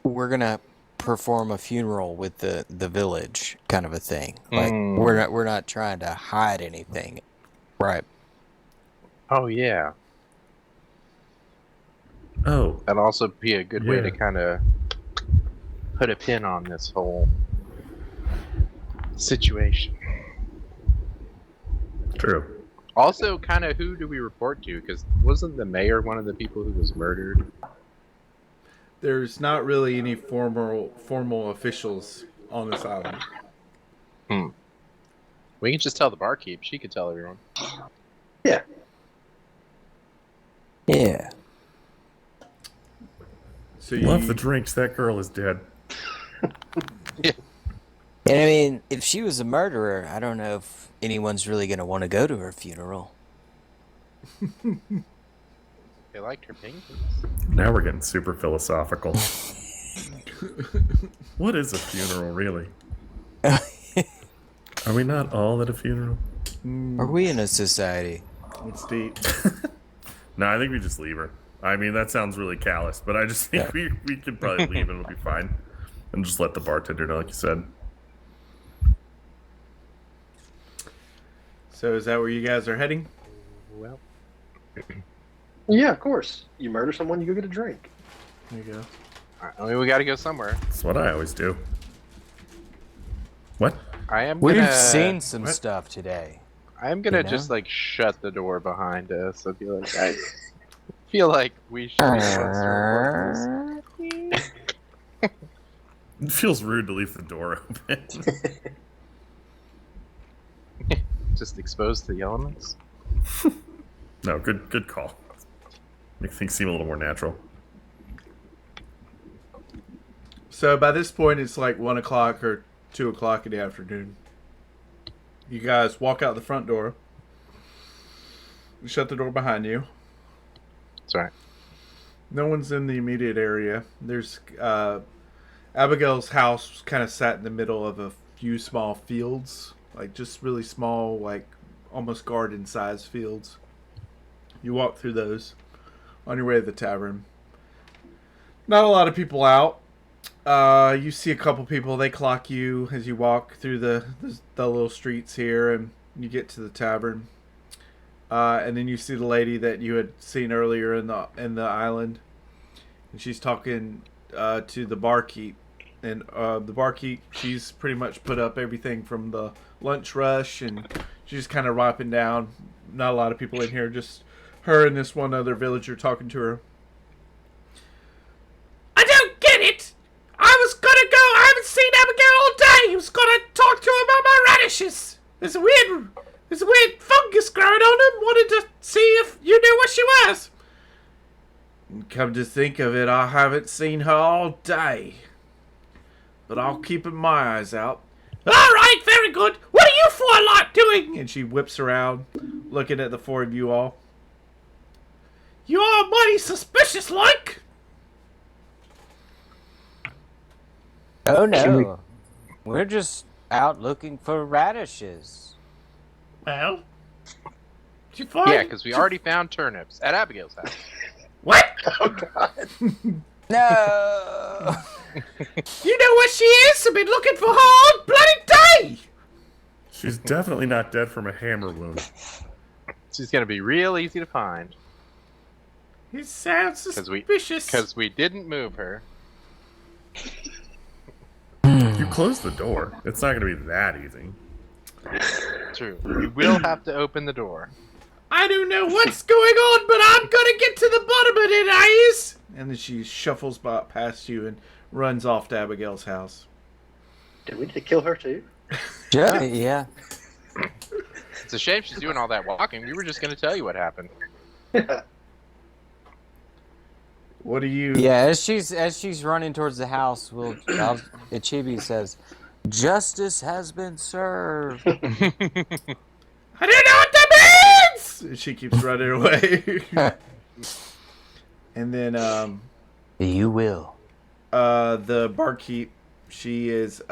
we're gonna perform a funeral with the village kind of a thing. Like we're not trying to hide anything. Right. Oh yeah, Oh, that'd also be a good way to Yeah. kind of put a pin on this whole situation. true. Also, kind of who do we report to? Because wasn't the mayor one of the people who was murdered? There's not really any formal officials on this island. We can just tell the barkeep. She could tell everyone. Yeah. Yeah. So Love the drinks. That girl is dead. And I mean, if she was a murderer, I don't know if anyone's really gonna want to go to her funeral. They liked her paintings. Now we're getting super philosophical. What is a funeral, really? Are we not all at a funeral? Are we in a society? It's deep. No, I think we just leave her. I mean, that sounds really callous, but I just think we could probably leave and it'll be fine. And just let the bartender know, like you said. So is that where you guys are heading? Well, Yeah, of course. You murder someone, you go get a drink. There you go. I mean, we got to go somewhere. That's what I always do. What? I am. We've gonna, seen some What? stuff today. I am gonna you know? just like shut the door behind us. I feel like we should be closer to workers. It feels rude to leave the door open. Just exposed to the elements. No, good call. Make things seem a little more natural. So by this point, it's like 1 o'clock or 2 o'clock in the afternoon. You guys walk out the front door. You shut the door behind you. That's right. No one's in the immediate area. There's Abigail's house kind of sat in the middle of a few small fields, like just really small, like almost garden-sized fields. You walk through those on your way to the tavern. Not a lot of people out. You see a couple people. They clock you as you walk through the little streets here, and you get to the tavern. And then you see the lady that you had seen earlier in the island, and she's talking to the barkeep. And the barkeep, she's pretty much put up everything from the lunch rush, and she's just kind of wiping down. Not a lot of people in here, just her and this one other villager talking to her. I don't get it! I was gonna go, I haven't seen Abigail all day! I was gonna talk to her about my radishes! There's a weird fungus growing on them. Wanted to see if you knew what she was. Come to think of it, I haven't seen her all day. But I'll keep my eyes out. Alright, very good. What are you four lot doing? And she whips around, looking at the four of you all. You are mighty suspicious like. Oh no, we're just out looking for radishes. Well, did you find... Yeah, because we already found turnips at Abigail's house. What? Oh, God. No. You know where she is? I've been looking for her all bloody day. She's definitely not dead from a hammer wound. She's gonna be real easy to find It sounds because suspicious. we didn't move her. You close the door. It's not going to be that easy. True. We will have to open the door. I don't know what's going on, but I'm gonna get to the bottom of it, eyes. And then she shuffles past you and runs off to Abigail's house. Did we need to kill her too? Yeah. It's a shame she's doing all that walking. We were just gonna tell you what happened. What do you... Yeah, as she's running towards the house, Ichibi says, "Justice has been served." I don't know what that means! And she keeps running away. And then, You will. the barkeep, she is,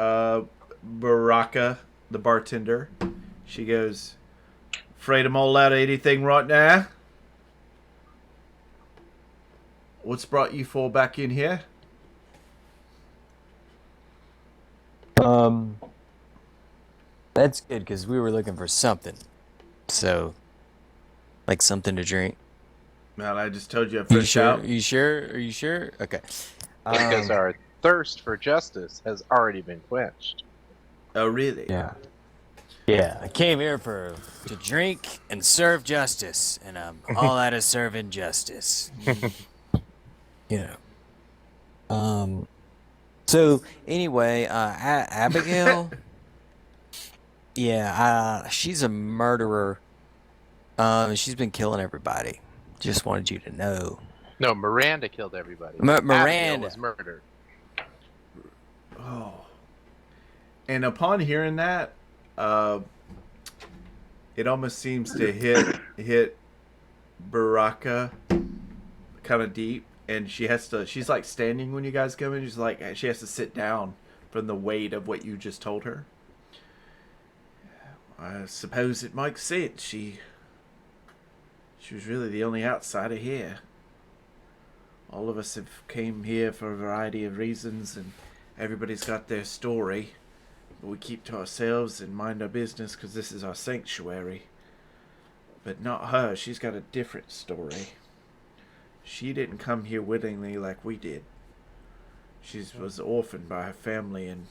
Baraka, the bartender. She goes, "Afraid I'm all out of anything right now?" What's brought you four back in here? That's good because we were looking for something. So, like something to drink. Well, I just told you I'm You fresh sure? out. Are you sure? Are you sure? Okay. Because our thirst for justice has already been quenched. Oh, really? Yeah. Yeah, I came here to drink and serve justice, and I'm all out of serving justice. You know. So anyway, Abigail. Yeah. She's a murderer. She's been killing everybody. Just wanted you to know. No, Miranda killed everybody. Miranda Abigail was murdered. Oh. And upon hearing that, it almost seems to hit Baraka kind of deep, and she's like standing when you guys come in. She's like, she has to sit down from the weight of what you just told her. I suppose it makes sense. She was really the only outsider here. All of us have came here for a variety of reasons, and everybody's got their story. But we keep to ourselves and mind our business because this is our sanctuary. But not her. She's got a different story. She didn't come here willingly like we did. She was orphaned by her family, and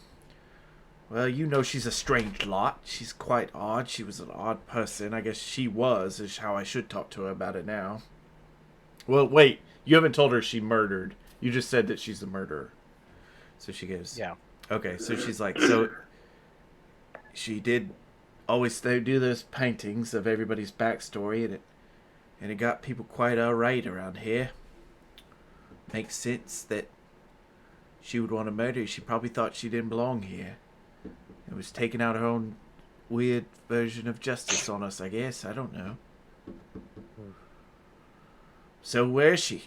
well, you know, she's a strange lot. She's quite odd. She was an odd person. I guess she was, is how I should talk to her about it now. Well, wait. You haven't told her she murdered. You just said that she's a murderer. So she goes, Yeah. okay, so she's like, so she did always do those paintings of everybody's backstory, and it got people quite alright around here. Makes sense that she would want to murder you. She probably thought she didn't belong here. It was taking out her own weird version of justice on us, I guess. I don't know. So where is she?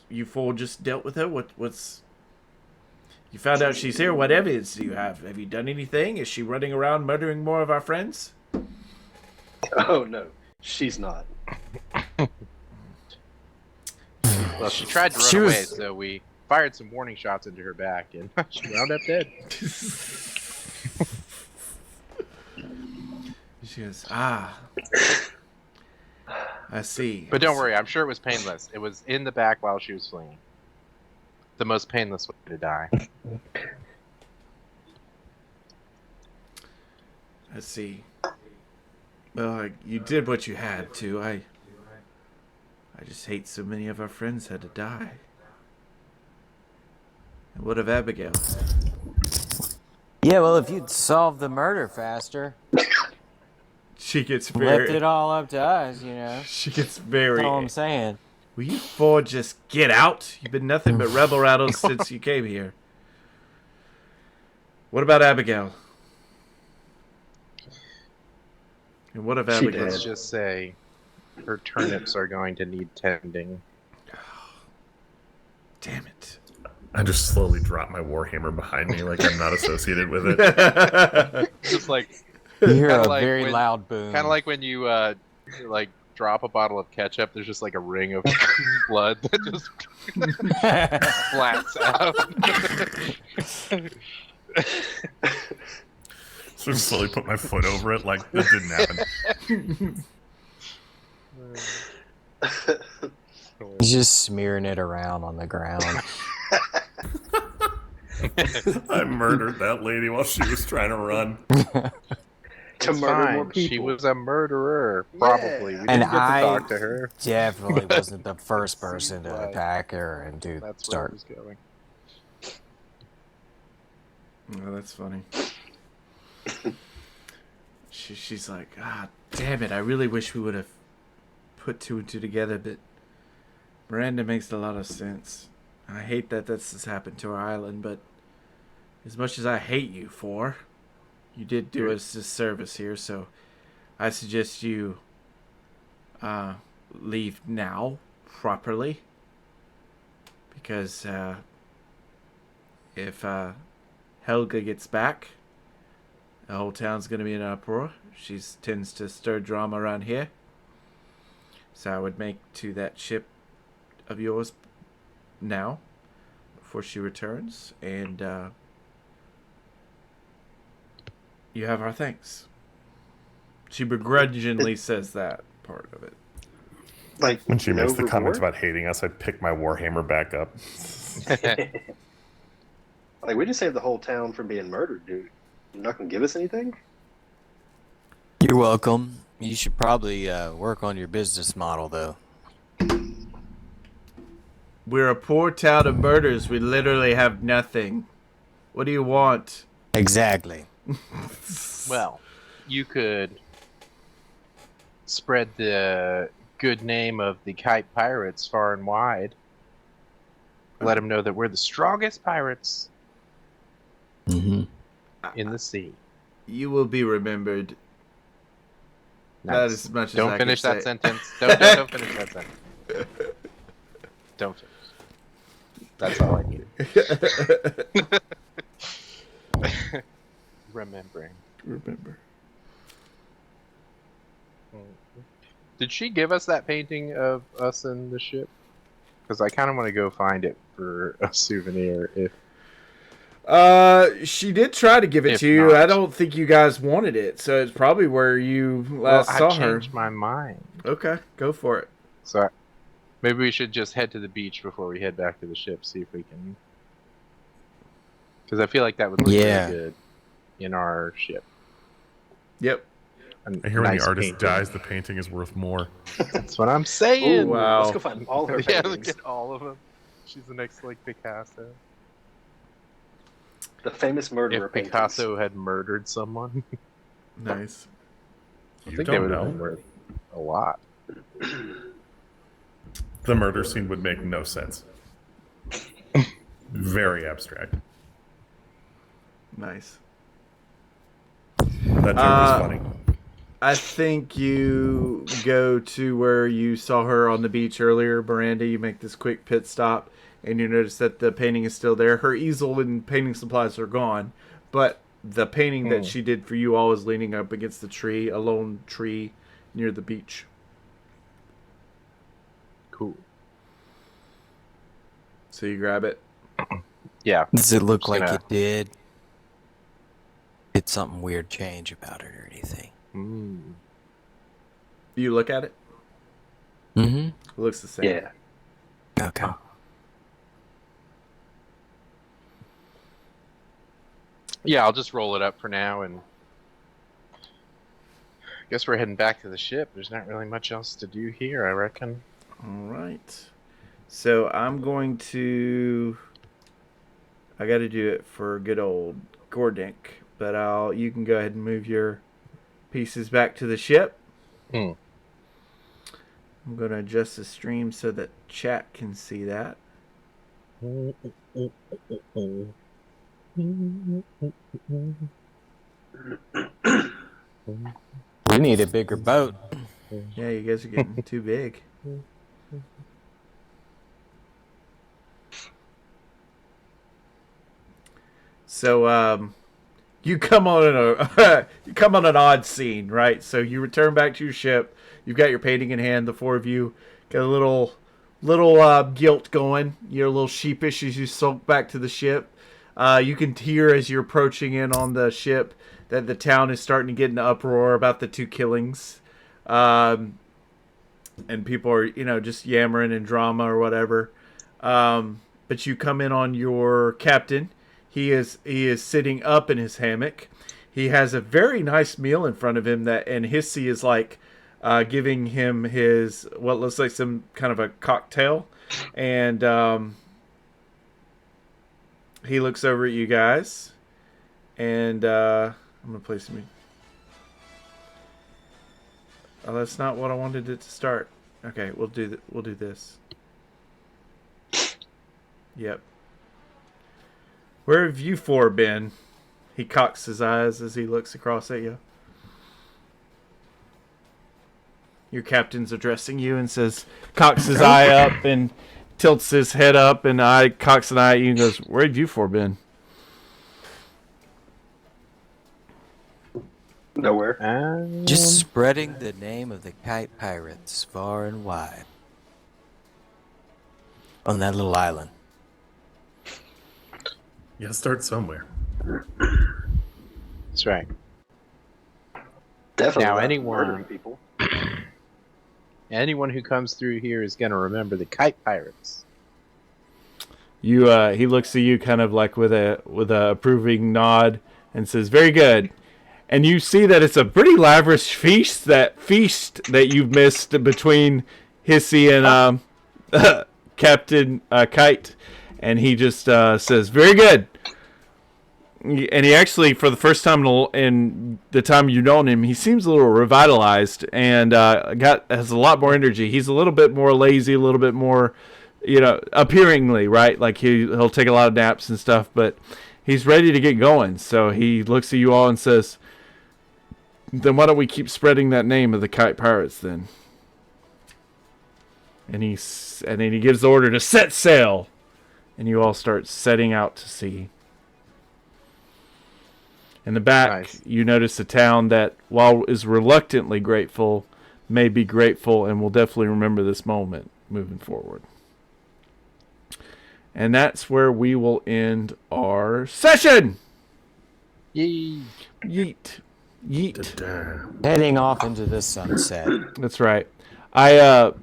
You four just dealt with her? What's... You found out she's here. What evidence do you have? Have you done anything? Is she running around murdering more of our friends? Oh, no. She's not. Well, she tried to run away, so we fired some warning shots into her back, and she wound up dead. She goes, I see. But don't worry, I'm sure it was painless. It was in the back while she was fleeing. The most painless way to die. I see. Well, you did what you had to. I just hate so many of our friends had to die. And what of Abigail? Yeah, well, if you'd solved the murder faster, She gets left very... it all up to us, you know. She gets very... That's all I'm saying. Will you four just get out? You've been nothing but rebel rattles since you came here. What about Abigail? And what of Abigail? Let's just say her turnips are going to need tending. Damn it. I just slowly drop my warhammer behind me like I'm not associated with it. Just like You hear Kinda a like very when- loud boom. kind of like when you like drop a bottle of ketchup. There's just like a ring of blood that just flats out. So I slowly put my foot over it like that didn't happen. He's just smearing it around on the ground. I murdered that lady while she was trying to run. To It's murder fine. more people. She was a murderer, probably. We Yeah. didn't And get to I talk to her. definitely wasn't the first person to Right. attack her and That's where start. it was going. Oh, that's funny. She's like, damn it, I really wish we would have put two and two together, but Miranda makes a lot of sense. I hate that this has happened to our island, but as much as I hate you for, you did do us this service here, so I suggest you leave now, properly, because if Helga gets back, the whole town's going to be in an uproar. She tends to stir drama around here. So I would make to that ship of yours now before she returns, and you have our thanks. She begrudgingly says that part of it. Like When she no makes the comment reward? about hating us, I pick my warhammer back up. Like we just saved the whole town from being murdered, dude. You're not gonna give us anything? You're welcome. You should probably work on your business model, though. We're a poor town of murders. We literally have nothing. What do you want? Exactly. Well, you could spread the good name of the Kite Pirates far and wide. Let them know that we're the strongest pirates Mm-hmm. in the sea. You will be remembered. That is as much as Don't I finish can that say. sentence. Don't finish that sentence. Don't finish. That's all I need. Remembering. Remember. Did she give us that painting of us in the ship? Because I kind of want to go find it for a souvenir. If She did try to give it If to you. not- I don't think you guys wanted it, so it's probably where you last I saw her. changed my mind. Okay, go for it. So maybe we should just head to the beach before we head back to the ship. See if we can. Because I feel like that would look Yeah. really good in our ship. Yep. I hear when Nice the artist painting. dies, the painting is worth more. That's what I'm saying. Ooh, wow. Let's go find all her Yeah, paintings. look at all of them. She's the next like Picasso. The famous murderer If paintings. Picasso had murdered someone, Nice. I You think they don't would have know. been worth a lot. The murder scene would make no sense. Very abstract. Nice. That joke was funny. I think you go to where you saw her on the beach earlier, Miranda. You make this quick pit stop, and you notice that the painting is still there. Her easel and painting supplies are gone, but the painting that she did for you all is leaning up against the tree, a lone tree near the beach. Cool. So you grab it. Yeah. Does it look like gonna- it did? Did something weird change about it or anything? Mm. You look at it. Mm-hmm. It looks the same. Yeah. Okay. Yeah, I'll just roll it up for now, and I guess we're heading back to the ship. There's not really much else to do here, I reckon. All right. So I'm going to. I got to do it for good old Gordink, but you can go ahead and move your pieces back to the ship. Hmm. I'm going to adjust the stream so that chat can see that. We need a bigger boat. Yeah, you guys are getting too big. So you come on an odd scene, right? So you return back to your ship. You've got your painting in hand. The four of you got a little guilt going. You're a little sheepish as you sulk back to the ship. You can hear as you're approaching in on the ship that the town is starting to get an uproar about the two killings. And people are, just yammering and drama or whatever. But you come in on your captain. He is sitting up in his hammock. He has a very nice meal in front of him and Hissy is like giving him his what looks like some kind of a cocktail, and he looks over at you guys, and I'm gonna play some. Oh, that's not what I wanted it to start. Okay, we'll do this. Yep. Where have you four been? He cocks his eyes as he looks across at you. Your captain's addressing you and says, cocks his eye up and tilts his head up, and cocks an eye at you and goes, where have you four been? Nowhere. Just spreading the name of the Kite Pirates far and wide. on that little island. Yeah, start somewhere. That's right. Definitely Now, not anyone- murdering people. Anyone who comes through here is gonna remember the kite pirates. You he looks at you kind of like with a approving nod and says, "Very good." And you see that it's a pretty lavish feast that you've missed between Hissy and Captain Kite, and he just says, "Very good." And he actually, for the first time in the time you've known him, he seems a little revitalized and has a lot more energy. He's a little bit more lazy, a little bit more, appearingly, right? Like he'll take a lot of naps and stuff, but he's ready to get going. So he looks at you all and says, "Then why don't we keep spreading that name of the Kite Pirates then?" And then he gives the order to set sail, and you all start setting out to sea. In the back, Nice. You notice a town that, while is reluctantly grateful, may be grateful and will definitely remember this moment moving forward. And that's where we will end our session. Yay! Yeet. Yeet. Heading off into the sunset. That's right. I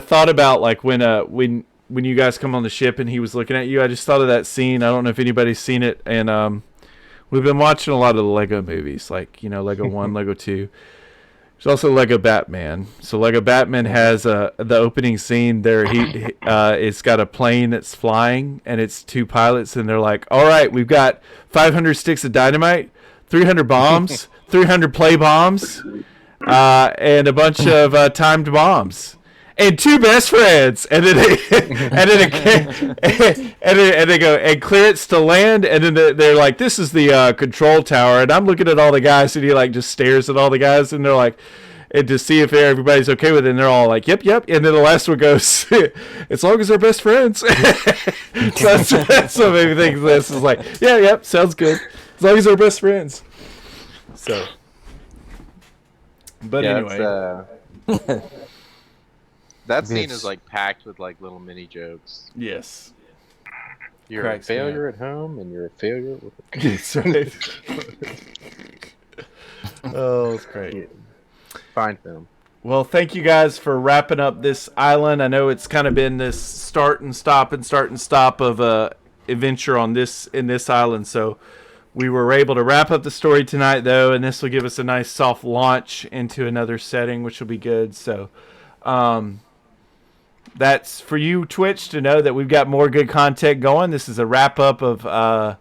thought about like when you guys come on the ship and he was looking at you. I just thought of that scene. I don't know if anybody's seen it, and we've been watching a lot of the Lego movies, like Lego 1, Lego 2. There's also Lego Batman. So Lego Batman has the opening scene there. It's got a plane that's flying, and it's two pilots, and they're like, "All right, we've got 500 sticks of dynamite, 300 bombs, 300 play bombs, and a bunch of timed bombs, and two best friends." And then they go, "And clearance to land." And then they're like, "This is the control tower." And I'm looking at all the guys, and he like just stares at all the guys, and they're like, and to see if everybody's okay with it. And they're all like, "Yep, yep." And then the last one goes, "As long as they're best friends." So maybe think this is like, "Yeah, yep, sounds good. As long as they're best friends." So, but Yeah, anyway. That scene Yes. is like packed with like little mini jokes. Yes. You're Cracks a me failure at home, and you're a failure at work. That's right. Oh, it's great. Fine film. Well, thank you guys for wrapping up this island. I know it's kind of been this start and stop of a adventure in this island. So we were able to wrap up the story tonight, though, and this will give us a nice soft launch into another setting, which will be good. So, that's for you, Twitch, to know that we've got more good content going. This is a wrap up of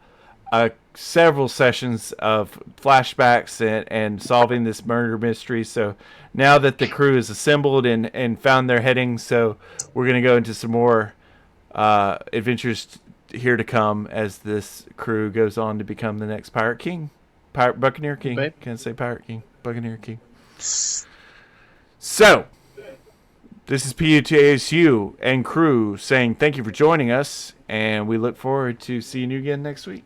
several sessions of flashbacks and solving this murder mystery. So now that the crew is assembled and found their heading, so we're going to go into some more adventures here to come as this crew goes on to become the next Pirate King. Buccaneer King. Babe. Can't say Pirate King. Buccaneer King. So, this is PU2 and crew saying thank you for joining us, and we look forward to seeing you again next week.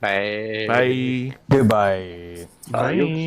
Bye. Bye. Goodbye. Adios.